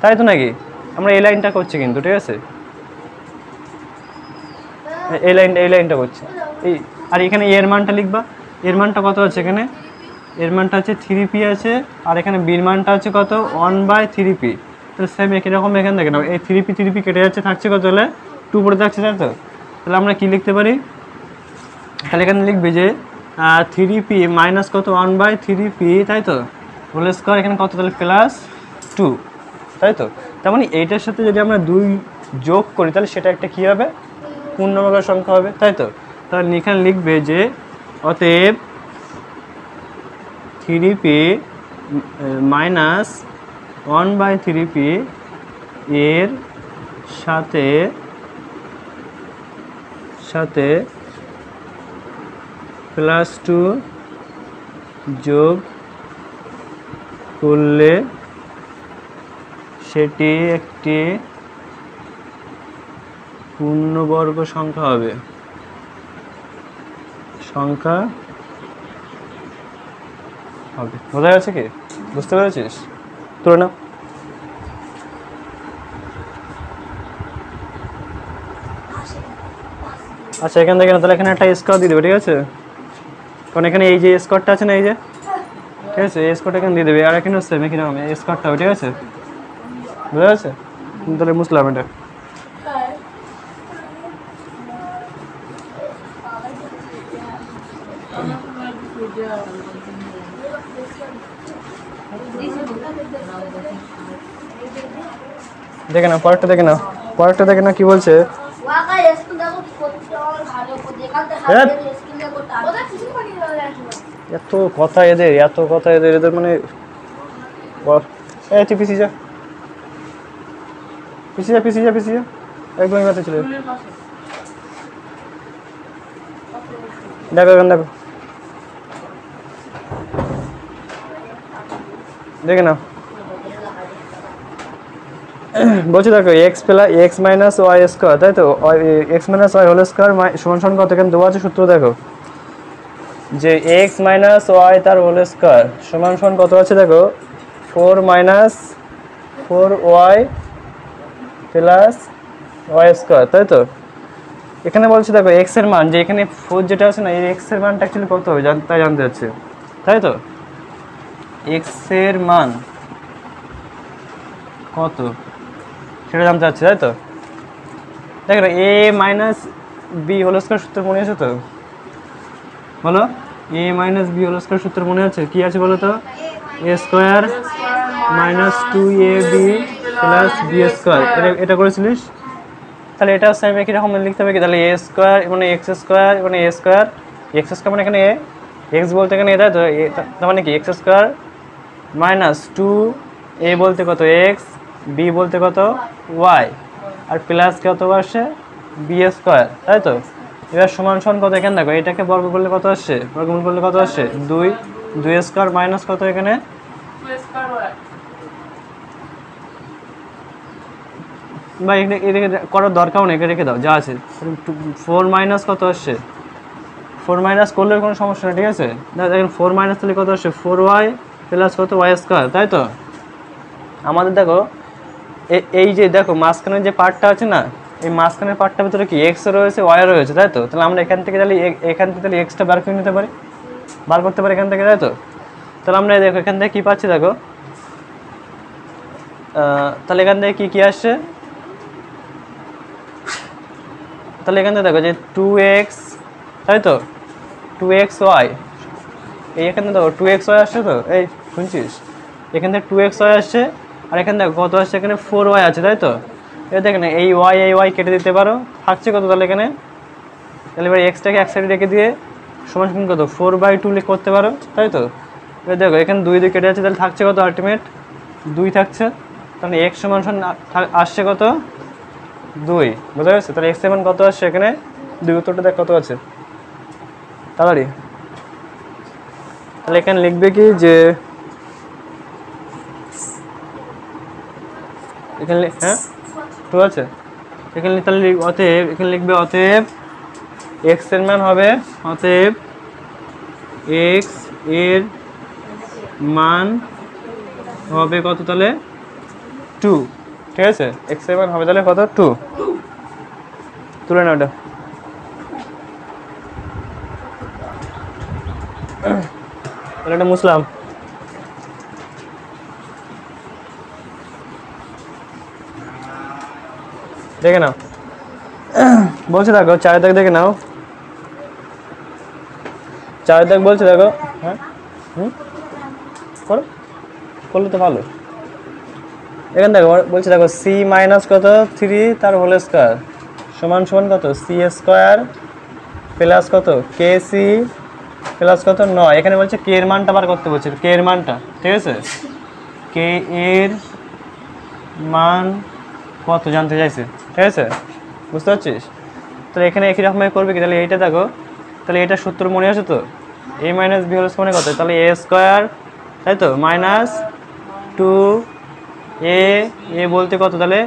তাই তো নাকি? আমরা এই লাইনটা করছি কিন্তু, ঠিক আছে, এই লাইনটা করছি, এই, আর এখানে এর মানটা লিখবা, এর মানটা কত আছে এখানে, এর মানটা আছে 3p আছে, আর এখানে বির মানটা আছে কত 1/3p, তাহলে সেম একই রকম এখানে দেখে নাও, এই 3p কেটে যাচ্ছে, থাকছে কত, হলে 2 পড়ে থাকছে, তাই তো? তাহলে আমরা কি লিখতে পারি, তাহলে এখানে লিখবে যে 3p মাইনাস কত 1/3p, তাই তো, হোল স্কোয়ার, এখানে কত, তাহলে প্লাস 2, তাই তো? তার মানে এইটার সাথে যদি আমরা 2 যোগ করি, তাহলে সেটা একটা কী হবে, পূর্ণবর্গ সংখ্যা হবে, তাই তো? তাহলে এখানে লিখবে যে অতএব 3p মাইনাস 1/3p এর সাথে +2 যোগ করলে সেটি একটি পূর্ণবর্গ সংখ্যা হবে, বোঝা যাচ্ছে কি? বুঝতে পেরেছিস? তোর না আচ্ছা, এখান থেকে না, তাহলে এখানে একটা স্কোয়ার দিয়ে দেবে, ঠিক আছে? কারণ এখানে এই যে স্কোয়ারটা আছে না, এই যে, ঠিক আছে, এই স্কোয়ারটা এখানে দিয়ে দেবে, আর এখানে সেম একই রকম এই স্কোয়ারটা হবে, ঠিক আছে? বুঝা যাচ্ছে? তাহলে বুঝলাম এটা। দেখে নাও পরেরটা, দেখে নাও কি বলছে, এত কথা এদের মানে, তুই পিছিয়ে যা, একদমই মাথায় চলে দেখো, দেখো, দেখে নাও, বলছি দেখো x মাইনাস ওয়াই স্কোয়ার, তাই তো, x minus Y whole square সমান সমান কত, এখানে দেওয়া আছে সূত্র, দেখো যে x মাইনাস ওয়াই তার হোল স্কোয়ার সমান সমান কত আছে, দেখো 4 - 4y প্লাস ওয়াই স্কোয়ার, তাই তো? এখানে বলছে দেখো এক্স এর মান, যে এখানে 4 যেটা আছে না, এই এক্স এর মানটা অ্যাকচুয়ালি কত হবে তাই জানতে চাচ্ছে, তাই তো? এক্স এর মান কত সেটা জানতে চাচ্ছে, তাই তো? দেখো A minus B whole square সূত্র মনে আছে তো? বলো, A minus B whole square সূত্র মনে আছে? কি আছে বলো তো? A square minus 2ab plus B square. এটা করেছিলিস? তাহলে এটা সেম একই রকম লিখতে হবে কি? তাহলে এ স্কয়ার মানে এক্স স্কয়ার মানে এ স্কয়ার, এক্স স্কয়ার মানে এখানে এ, এক্স বলতে এখানে এটা, তো তার মানে কি এক্স স্কয়ার মাইনাস 2a বলতে কত এক্স, বি বলতে কত ওয়াই, আর প্লাস কত আসছে বি স্কয়ার, তাই তো? এবার সমান সমান কত এখানে দেখো, এটাকে বর্গ করলে কত আসছে, বর্গমূল করলে কত আসছে 2, 2 স্কয়ার মাইনাস কত এখানে বা এদিকে করার দরকার নেই, রেখে দাও যা আছে। 4 মাইনাস কত আসছে, 4 মাইনাস করলে কোনো সমস্যা নেই, ঠিক আছে? দেখেন 4 মাইনাস তাহলে কত আসছে 4y প্লাস কত ওয়াই স্কয়ার, তাই তো? আমাদের দেখো এই যে দেখো মাঝখানের যে পার্টটা আছে না, এই মাঝখানের পার্টটার ভিতরে কি এক্স রয়েছে ওয়াই রয়েছে, তাই তো? তাহলে আমরা এখান থেকে তাহলে এক্সটা বার করে নিতে পারি, বার করতে পারি এখান থেকে, তাই তো? তাহলে আমরা দেখো এখান থেকে কী পাচ্ছি দেখো, তাহলে এখান থেকে কী কী আসছে, তাহলে এখান থেকে দেখো যে 2x, তাই তো? 2xy, এই এখানে দেখো 2xy আসছে তো, এই শুনছিস? এখান থেকে 2xy আসছে, আর এখানে দেখো কত আসছে, এখানে 4y আছে, তাই তো? এবার দেখেন এই ওয়াই কেটে দিতে পারো, থাকছে কত তাহলে এখানে, তাহলে এবার এক্সটাকে এক সাইডে রেখে দিয়ে সমান সমান কত 4/2 লিখ করতে পারো, তাই তো? এবার দেখো এখানে 2 2 কেটে যাচ্ছে, তাহলে থাকছে কত আলটিমেট 2 থাকছে, তাহলে এক্স সমান সমান আসছে কত 2, বোঝা যাচ্ছে? তাহলে এক্স সমান কত আসছে এখানে 2, উত্তরটা দেখ কত আছে তাড়াতাড়ি। তাহলে এখানে লিখবে কি যে এখানে হ্যাঁ 2 আছে এখানে, তাহলে অতএব এখানে লিখবে অতএব এক্স এর মান হবে, অতএব এক্স এর মান হবে কত তাহলে 2, ঠিক আছে? এক্স এর মান হবে তাহলে কত 2, তুলে না ওটা। তাহলে এটা মুসলাম, দেখে নাও বলছে দেখো 4 দাগ দেখে নাও, 4 দাগ বলছে দেখো, হ্যাঁ করো, করলে তো ভালো। এখানে দেখো বলছে দেখো সি মাইনাস কত 3 তার হোল স্কয়ার সমান সমান কত সি স্কয়ার প্লাস কত কে সি প্লাস কত 9। এখানে বলছে কে এর মানটা বার করতে বলছে, কে এর মানটা, ঠিক আছে? কে এর মান কত জানতে চাইছে, ঠিক আছে? বুঝতে পারছিস? তাহলে এখানে একই রকমভাবে করবে কি, তাহলে এইটা দেখো, তাহলে এটা সূত্র মনে আছে তো, এ মাইনাস বি হোল স্কয়ার মানে কত, তাহলে এ স্কয়ার, তাই তো? মাইনাস 2 এ বলতে কত, তাহলে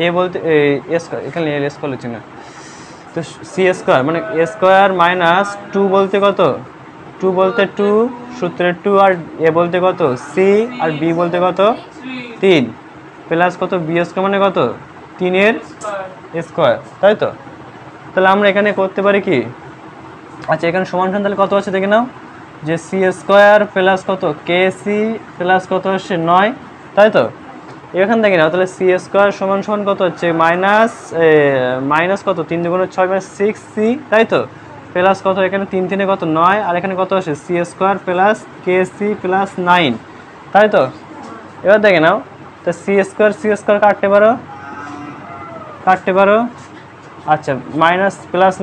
এ বলতে এ স্কয়ার, এখানে এল স্কয়ার হচ্ছে না, তো সি স্কয়ার মানে এ স্কয়ার মাইনাস 2 বলতে কত, 2 বলতে 2 সূত্রের 2, আর এ বলতে কত সি, আর বি বলতে কত 3, প্লাস কত বি স্কয়ার মানে কত 3 এর স্কয়ার, তাই তো? তাহলে আমরা এখানে করতে পারি কি, আচ্ছা এখানে সমান সমান তাহলে কত আছে দেখে নাও, যে সি স্কয়ার প্লাস কত কে সি প্লাস কত হচ্ছে 9, তাই তো? এখান থেকে নাও তাহলে সি স্কয়ার সমান সমান কত হচ্ছে মাইনাস কত 3 2 6 মানে 6 সি, তাই তো? প্লাস কত এখানে 3 3 কত 9, আর এখানে কত আসে C square plus K C plus 9, তাই তো? এবার দেখে নাও তো সি স্কয়ার কাটতে পারো, আচ্ছা মাইনাস প্লাস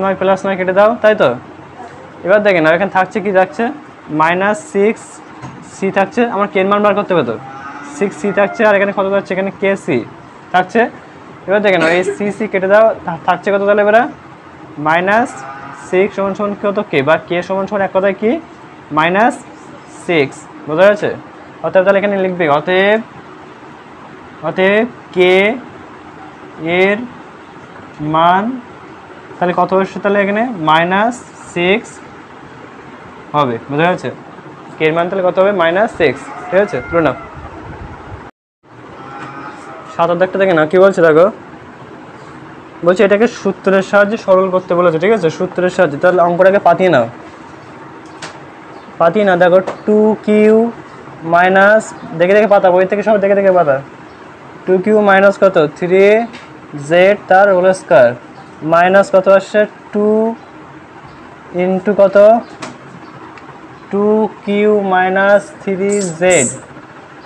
9 কেটে দাও, তাই তো? এবার দেখে নাও এখানে থাকছে কি, থাকছে মাইনাস 6 সি থাকছে, আমার কে এর মান বার করতে হবে তো 6 সি থাকছে, আর এখানে কত থাকছে এখানে কে সি থাকছে। এবার দেখে নাও এই সি কেটে দাও, থাকছে কত তাহলে এবার মাইনাস 6 সমান সমান কত কে, বা কে সমান সমান এক কথায় কি মাইনাস 6, বোঝা যাচ্ছে? অতএব তাহলে এখানে লিখবে অতএব কে এর মান তাহলে কত হচ্ছে, তাহলে এখানে -6 হবে, বোঝা যাচ্ছে? কে এর মান তাহলে কত হবে -6, ঠিক আছে? তুলে নাও 7 দাগটা দেখে না কি বলছে দেখো, বলছে এটাকে সূত্রের সাহায্যে সরল করতে বলেছে, ঠিক আছে? সূত্রের সাহায্যে, তাহলে অঙ্কটাকে পাতিয়ে নাও, দেখো 2q মাইনাস দেখে পাতা, বই থেকে সব দেখে পাতা, 2q মাইনাস কত 3 জেড তার হোল স্কয়ার মাইনাস কত আসছে 2 ইন্টু কত 2q মাইনাস 3z,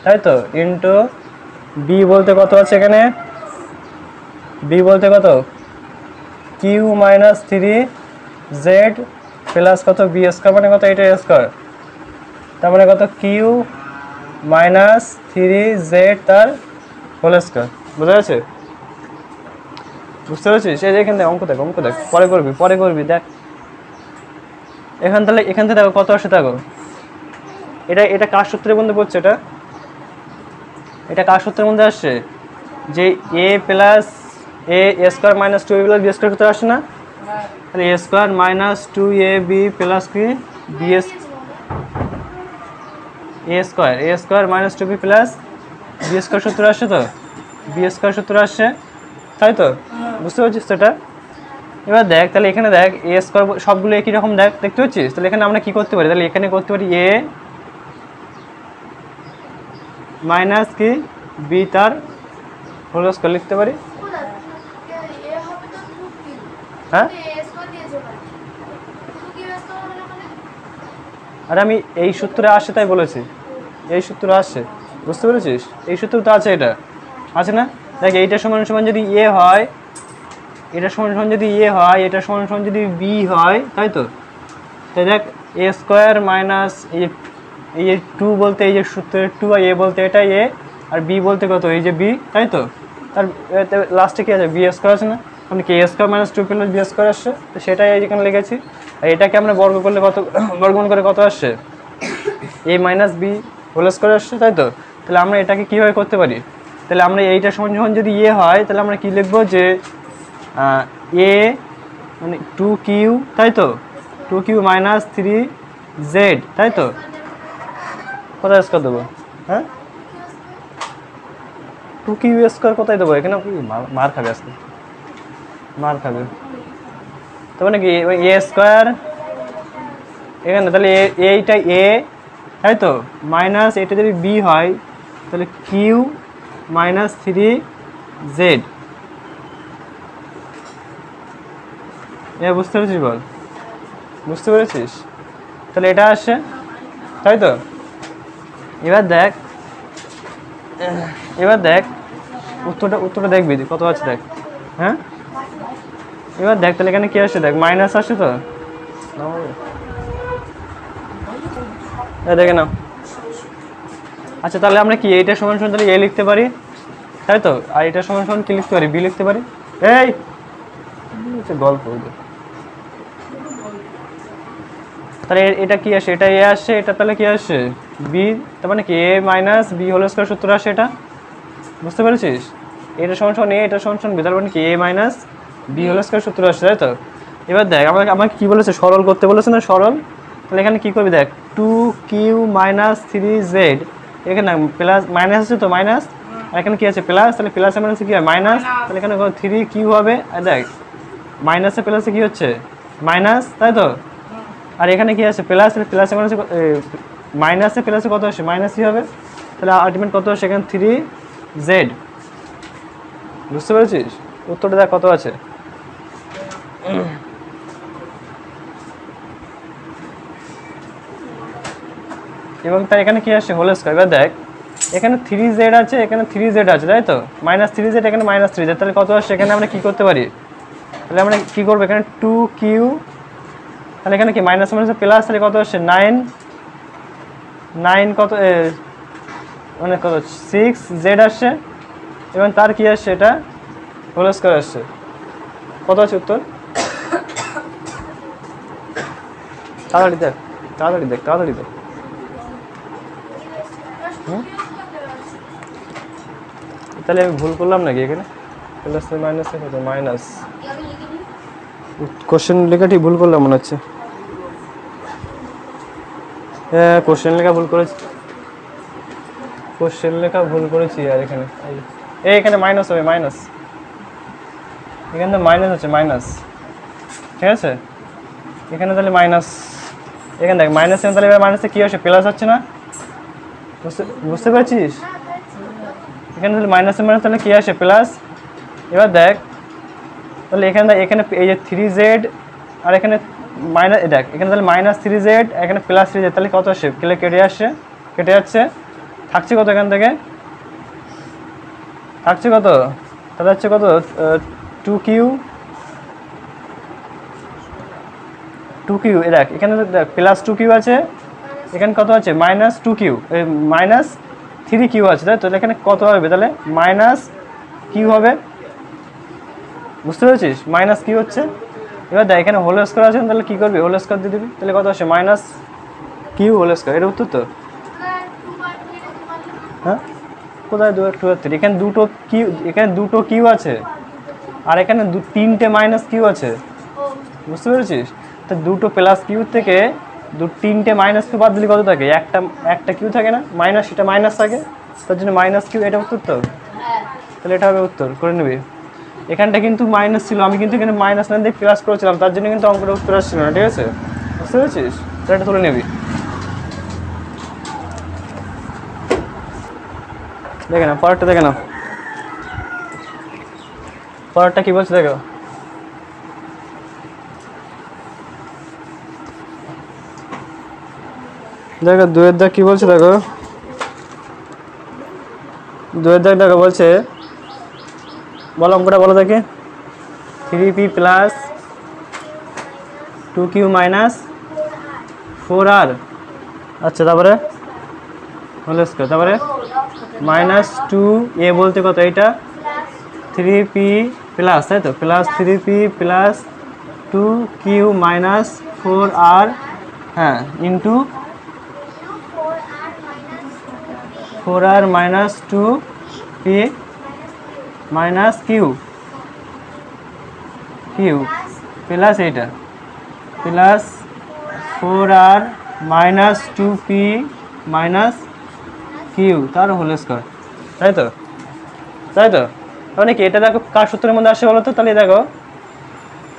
তাই তো, ইন্টু বি বলতে কত আছে এখানে, বি বলতে কত q মাইনাস 3z প্লাস কত বি স্কয়ার মানে কত, এটা স্কয়ার, তার মানে কত q মাইনাস 3z তার হোল স্কয়ার। বুঝা যাচ্ছে? বুঝতে পারছিস? এই যে এখান থেকে অঙ্ক দেখ পরে করবি দেখ এখান থেকে দেখো কত আসে, দেখো এটা কার সূত্রের মধ্যে পড়ছে, এটা কার সূত্রের মধ্যে আসছে, যে a plus a square minus 2ab plus b square সূত্রে আসে না, তাহলে a square minus 2ab plus কি b square minus 2b plus b square সূত্র আসছে, তো b স্কয়ার সূত্র আসছে, তাই তো? বুঝতে পারছিস তো এটা? এবার দেখ তাহলে এখানে দেখ a স্কয়ার সবগুলো একই রকম দেখতে পাচ্ছিস, তাহলে এখানে আমরা কি করতে পারি, তাহলে এখানে করতে পারি a মাইনাস কি b তার হোল স্কয়ার লিখতে পারি। হ্যাঁ, আর আমি এই সূত্রে আসে তাই বলেছি, এই সূত্র আসছে, বুঝতে পেরেছিস? এই সূত্র তো আছে, এটা আছে না? দেখ এইটা সমান সমান যদি এ হয়, এটা সমান সমান যদি এ হয়, এটা সমান সমান যদি বি হয়, তাই তো? তাই দেখ এ স্কোয়ার মাইনাস এই যে 2 বলতে এই যে সূত্রের 2 আর এ বলতে এটা এ, আর বি বলতে কত এই যে বি, তাই তো? তার লাস্টে কি আছে, বি স্কোয়ার আছে না, মানে কি A square minus 2 plus B square আসছে, তো সেটাই এখানে লিখেছি। আর এটাকে আমরা বর্গ করলে কত, বর্গমূল করে কত আসছে, এ মাইনাস বি হোল স্কোয়ার আসছে, তাই তো? তাহলে আমরা এটাকে কীভাবে করতে পারি, তাহলে আমরা এইটা সমান সমান যদি এ হয়, তাহলে আমরা কি লিখবো, যে এ মানে 2q, তাই তো, 2q মাইনাস 3z, তাই তো? কোথায় স্কোয়ার দেবো, হ্যাঁ 2q স্কোয়ার কোথায় দেবো, এখানে মার খাবে আজকে, মার খাবে, তো মানে কি এ স্কোয়ার এখানে, তাহলে এইটা এ, তাই তো, মাইনাস এটা যদি বি হয়, তাহলে কিউ মাইনাস 3z, বুঝতে পেরেছিস? বল, বুঝতে পেরেছিস? তাহলে এটা আসছে, তাই তো? এবার দেখ উত্তরটা দেখবি কত আছে, দেখ, হ্যাঁ এবার দেখ তাহলে এখানে কি আসছে, দেখ মাইনাস আসছে, তো দেখে নাও। আচ্ছা তাহলে আমরা কি এইটা সমান সমান তাহলে এ লিখতে পারি, তাই তো, আর এটা সমান সমান কি লিখতে পারি, বি লিখতে পারি। এই গল্প, তাহলে এটা কি আসে, এটা এ আসছে, এটা তাহলে কি আসছে বি, তার মানে কি এ মাইনাস বি হোল স্কয়ার সূত্র আসে, এটা বুঝতে পেরেছিস? এটা সমান সমান এ, এটা সমান সমান বি, তার মানে কি এ মাইনাস বি হোল স্কয়ার সূত্র আসছে, তাই তো? এবার দেখ আমাকে কি বলেছে, সরল করতে বলেছে না, সরল, তাহলে এখানে কি করবি, দেখ 2q মাইনাস 3z, এখানে প্লাস মাইনাস আছে তো, মাইনাস, আর এখানে কি আছে প্লাস, তাহলে প্লাসে মাইনাসে কি হয় মাইনাস, তাহলে এখানে 3q হবে, আর দেখ মাইনাসে প্লাসে কি হচ্ছে মাইনাস, তাই তো? আর এখানে কি আছে প্লাস, প্লাসে মাইনাসে মাইনাসে প্লাসে কত আসে, মাইনাসই হবে, তাহলে আলটিমেট কত আসে এখানে 3z, বুঝতে পেরেছিস? উত্তরটা দেখ কত আছে, এবং তাই এখানে কি আসে হোল স্কয়ার। এবার দেখ এখানে 3z আছে, এখানে 3z আছে, তাই তো, মাইনাস 3z, এখানে মাইনাস 3z, তাহলে কত আসছে, এখানে আমরা কি করতে পারি, তাহলে আমরা কি করবো, এখানে 2q, তাহলে এখানে কি মাইনাস মাইনাস প্লাস, তাহলে কত আসছে 9 কত মানে কত 6z আসছে, এবং তার কি আসছে, এটা হোল স্কয়ার আসছে, কত আছে উত্তর, তাড়াতাড়ি দেখ। তাহলে আমি ভুল করলাম নাকি, এখানে প্লাস মাইনাসে কত মাইনাস, কোশ্চেন লেখাটি ভুল করলাম মনে হচ্ছে, হ্যাঁ কোশ্চেন লেখা ভুল করেছি, আর এখানে এখানে মাইনাস হবে, মাইনাস এখানে তো মাইনাস হচ্ছে, মাইনাস, ঠিক আছে, এখানে তাহলে মাইনাস, এখানে দেখ মাইনাস, তাহলে এবার মাইনাসে কী আসে প্লাস হচ্ছে না, বুঝতে পারছিস? এখানে তাহলে মাইনাসে মাইনাস তাহলে কী আসে প্লাস, এবার দেখ তাহলে এখানে এই যে 3z আর এখানে মাইনাস, দেখ এখানে তাহলে -3z এখানে +3z, তাহলে কত আসে? কেটে যাচ্ছে, থাকছে কত এখান থেকে? থাকছে কত? তাহলে হচ্ছে কত? 2q, দেখ এখানে দেখ +2q আছে, এখানে কত আছে? -2q, -3q আছে, তাই তো? এখানে কত হবে তাহলে? -q হবে, বুঝতে পেরেছিস? -q হচ্ছে। এবার দেখ এখানে হোল স্কয়ার আছে, তাহলে কি করবি? হোল স্কয়ার দিয়ে দিবি, তাহলে কত আসে? -q হোল স্কয়ার, এটা উত্তর তো? হ্যাঁ, কোথায় 2 আর 2 আর 3? এখানে দুটো কিউ আছে, আর এখানে তিনটে -q আছে, বুঝতে পেরেছিস? তো দুটো +q থেকে তিনটে -q বাদ দিলে কত থাকে? একটা কিউ থাকে না, মাইনাস, সেটা মাইনাস থাকে, তার জন্য -q, এটা উত্তর তো? তাহলে এটা হবে উত্তর, করে নেবে। এখানটা কিন্তু মাইনাস ছিল, আমি কিন্তু এখানে মাইনাস না দিয়ে প্লাস করেছিলাম, তার জন্য কিন্তু অঙ্কটা উত্তর আসছিল না, ঠিক আছে? বুঝতে পেরেছিস? তাহলে এটা তুলে নেবি। দেখে না পরেরটা, দেখে না পরেরটা কি বলছে, দেখো। দেখো 2 এর দাগ কি বলছে, দেখো 2 এর দাগ দেখো বলছে, বলো অঙ্কটা বলো দেখে। 3p + 2q - 4r, আচ্ছা তারপরে হোল স্কয়ার, তারপরে -2a বলতে কত? এইটা 3p প্লাস, তাই তো? +3p + 2q - 4r, হ্যাঁ, into 4r - 2p - q plus এইটা প্লাস 4r - 2p - q তার হোল স্কয়ার, তাই তো? মানে কি এটা দেখো কার সূত্রের মধ্যে আসে বলো তো? তাহলে দেখো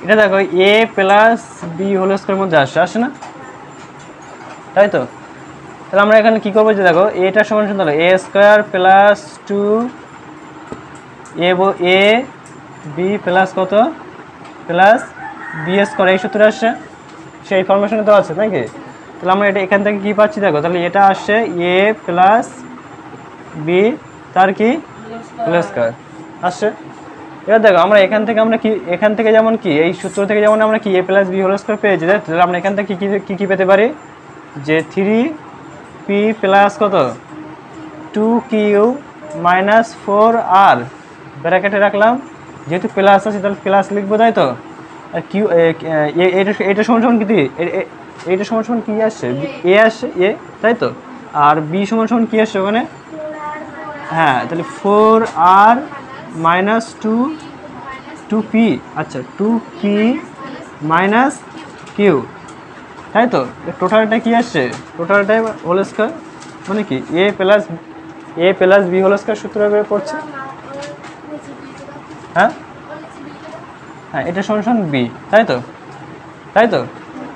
এটা দেখো a + b হোল স্কয়ারের মধ্যে আসে না, তাই তো? তাহলে আমরা এখানে কি করবো, যে দেখো এটা সমান সমান a স্কয়ার + 2ab প্লাস কত? প্লাস b স্কয়ার, এই সূত্রে আসছে, সেই ফরমেশনে তো আছে নাকি? তাহলে আমরা এটা এখান থেকে কি পাচ্ছি দেখো, তাহলে এটা আসছে a + b তার কি হোল স্কয়ার আসছে। এবার দেখো আমরা এখান থেকে যেমন কি এই সূত্র থেকে যেমন আমরা কি a + b হোল স্কয়ার পেয়েছি, তাহলে আমরা এখান থেকে কি পেতে পারি, যে 3p প্লাস কত? 2q - 4r ব্র্যাকেটে রাখলাম, যেহেতু প্লাস আছে তাহলে প্লাস লিখবো, তাই তো? আর কিউ এটা সমান সমান কি? এইটা সমান সমান কি আসছে? এ আসছে, এ, তাই তো? আর বি সমান সমান কি আসছে ওখানে? হ্যাঁ, তাহলে 4r - 2p, আচ্ছা 2p - q, তাই তো? টোটালটা কি আসছে? টোটালটাই হোল স্কয়ার, মানে কি a + b হোল স্কয়ার সূত্র বের করছে। হ্যাঁ, এটা সমান সমান b, তাই তো?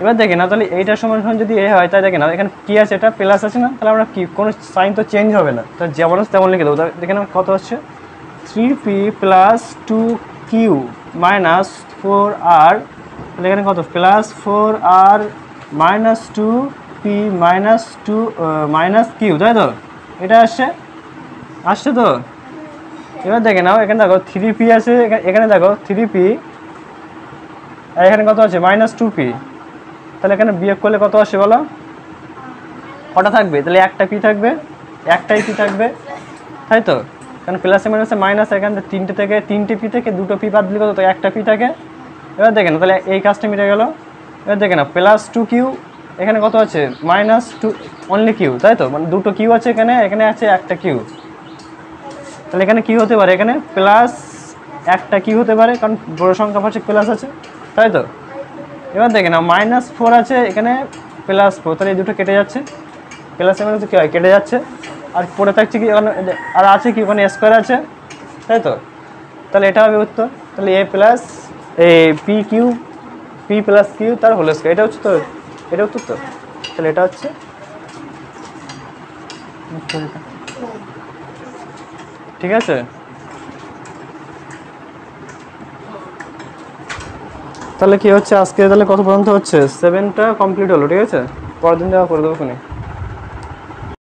এবার দেখে না, তাহলে এইটা সমান সমান যদি এ হয়, তাই দেখে না এখানে কি আছে? এটা প্লাস আছে না, তাহলে আমরা কি কোনো সাইন তো চেঞ্জ হবে না, তাহলে যেমন আছে তেমন লিখে দেবো। দেখে না কত হচ্ছে? 3p + 2q - 4r, তাহলে এখানে কত? +4r - 2p - 2 - q, তাই তো? এটা আসছে তো? এবার দেখে নাও, এখানে দেখো 3p আছে, এখানে দেখো 3p, আর এখানে কত আছে? -2p, তাহলে এখানে বিয়োগ করলে কত আসে বলো? কটা থাকবে? তাহলে একটা পি থাকবে, একটাই পি থাকবে, তাই তো? কারণ প্লাসে মাইনাসে মাইনাস, এখানে তিনটে পি থেকে দুটো পি বাদ দিলে কত? তো একটা পি থাকে। এবার দেখে না, তাহলে এই কাজটা মিটে গেল। এবার দেখে না +2q, এখানে কত আছে? -2 অনলি কিউ, তাই তো? মানে দুটো কিউ আছে এখানে আছে একটা কিউ, তাহলে এখানে কি হতে পারে? এখানে প্লাস একটা কি হতে পারে, কারণ বড় সংখ্যা পাশে প্লাস আছে, তাই তো? এবার দেখে না -4 আছে, এখানে +4, তাহলে এই দুটো কেটে যাচ্ছে, প্লাসে মাইনাসে কী হয়? কেটে যাচ্ছে, আর পড়ে থাকছে কি? আর আছে কি? ওখানে স্কোয়ার আছে, তাই তো? তাহলে এটা হবে উত্তর। তাহলে p + q তার হোল স্কয়ার, এটা হচ্ছে তো, এটা উত্তর তো? তাহলে এটা হচ্ছে ঠিক আছে। তাহলে কি হচ্ছে আজকে তাহলে কত পর্যন্ত হচ্ছে 7টা কমপ্লিট হলো, ঠিক আছে, পরের দিন দেওয়া করে দেবো ওখানে।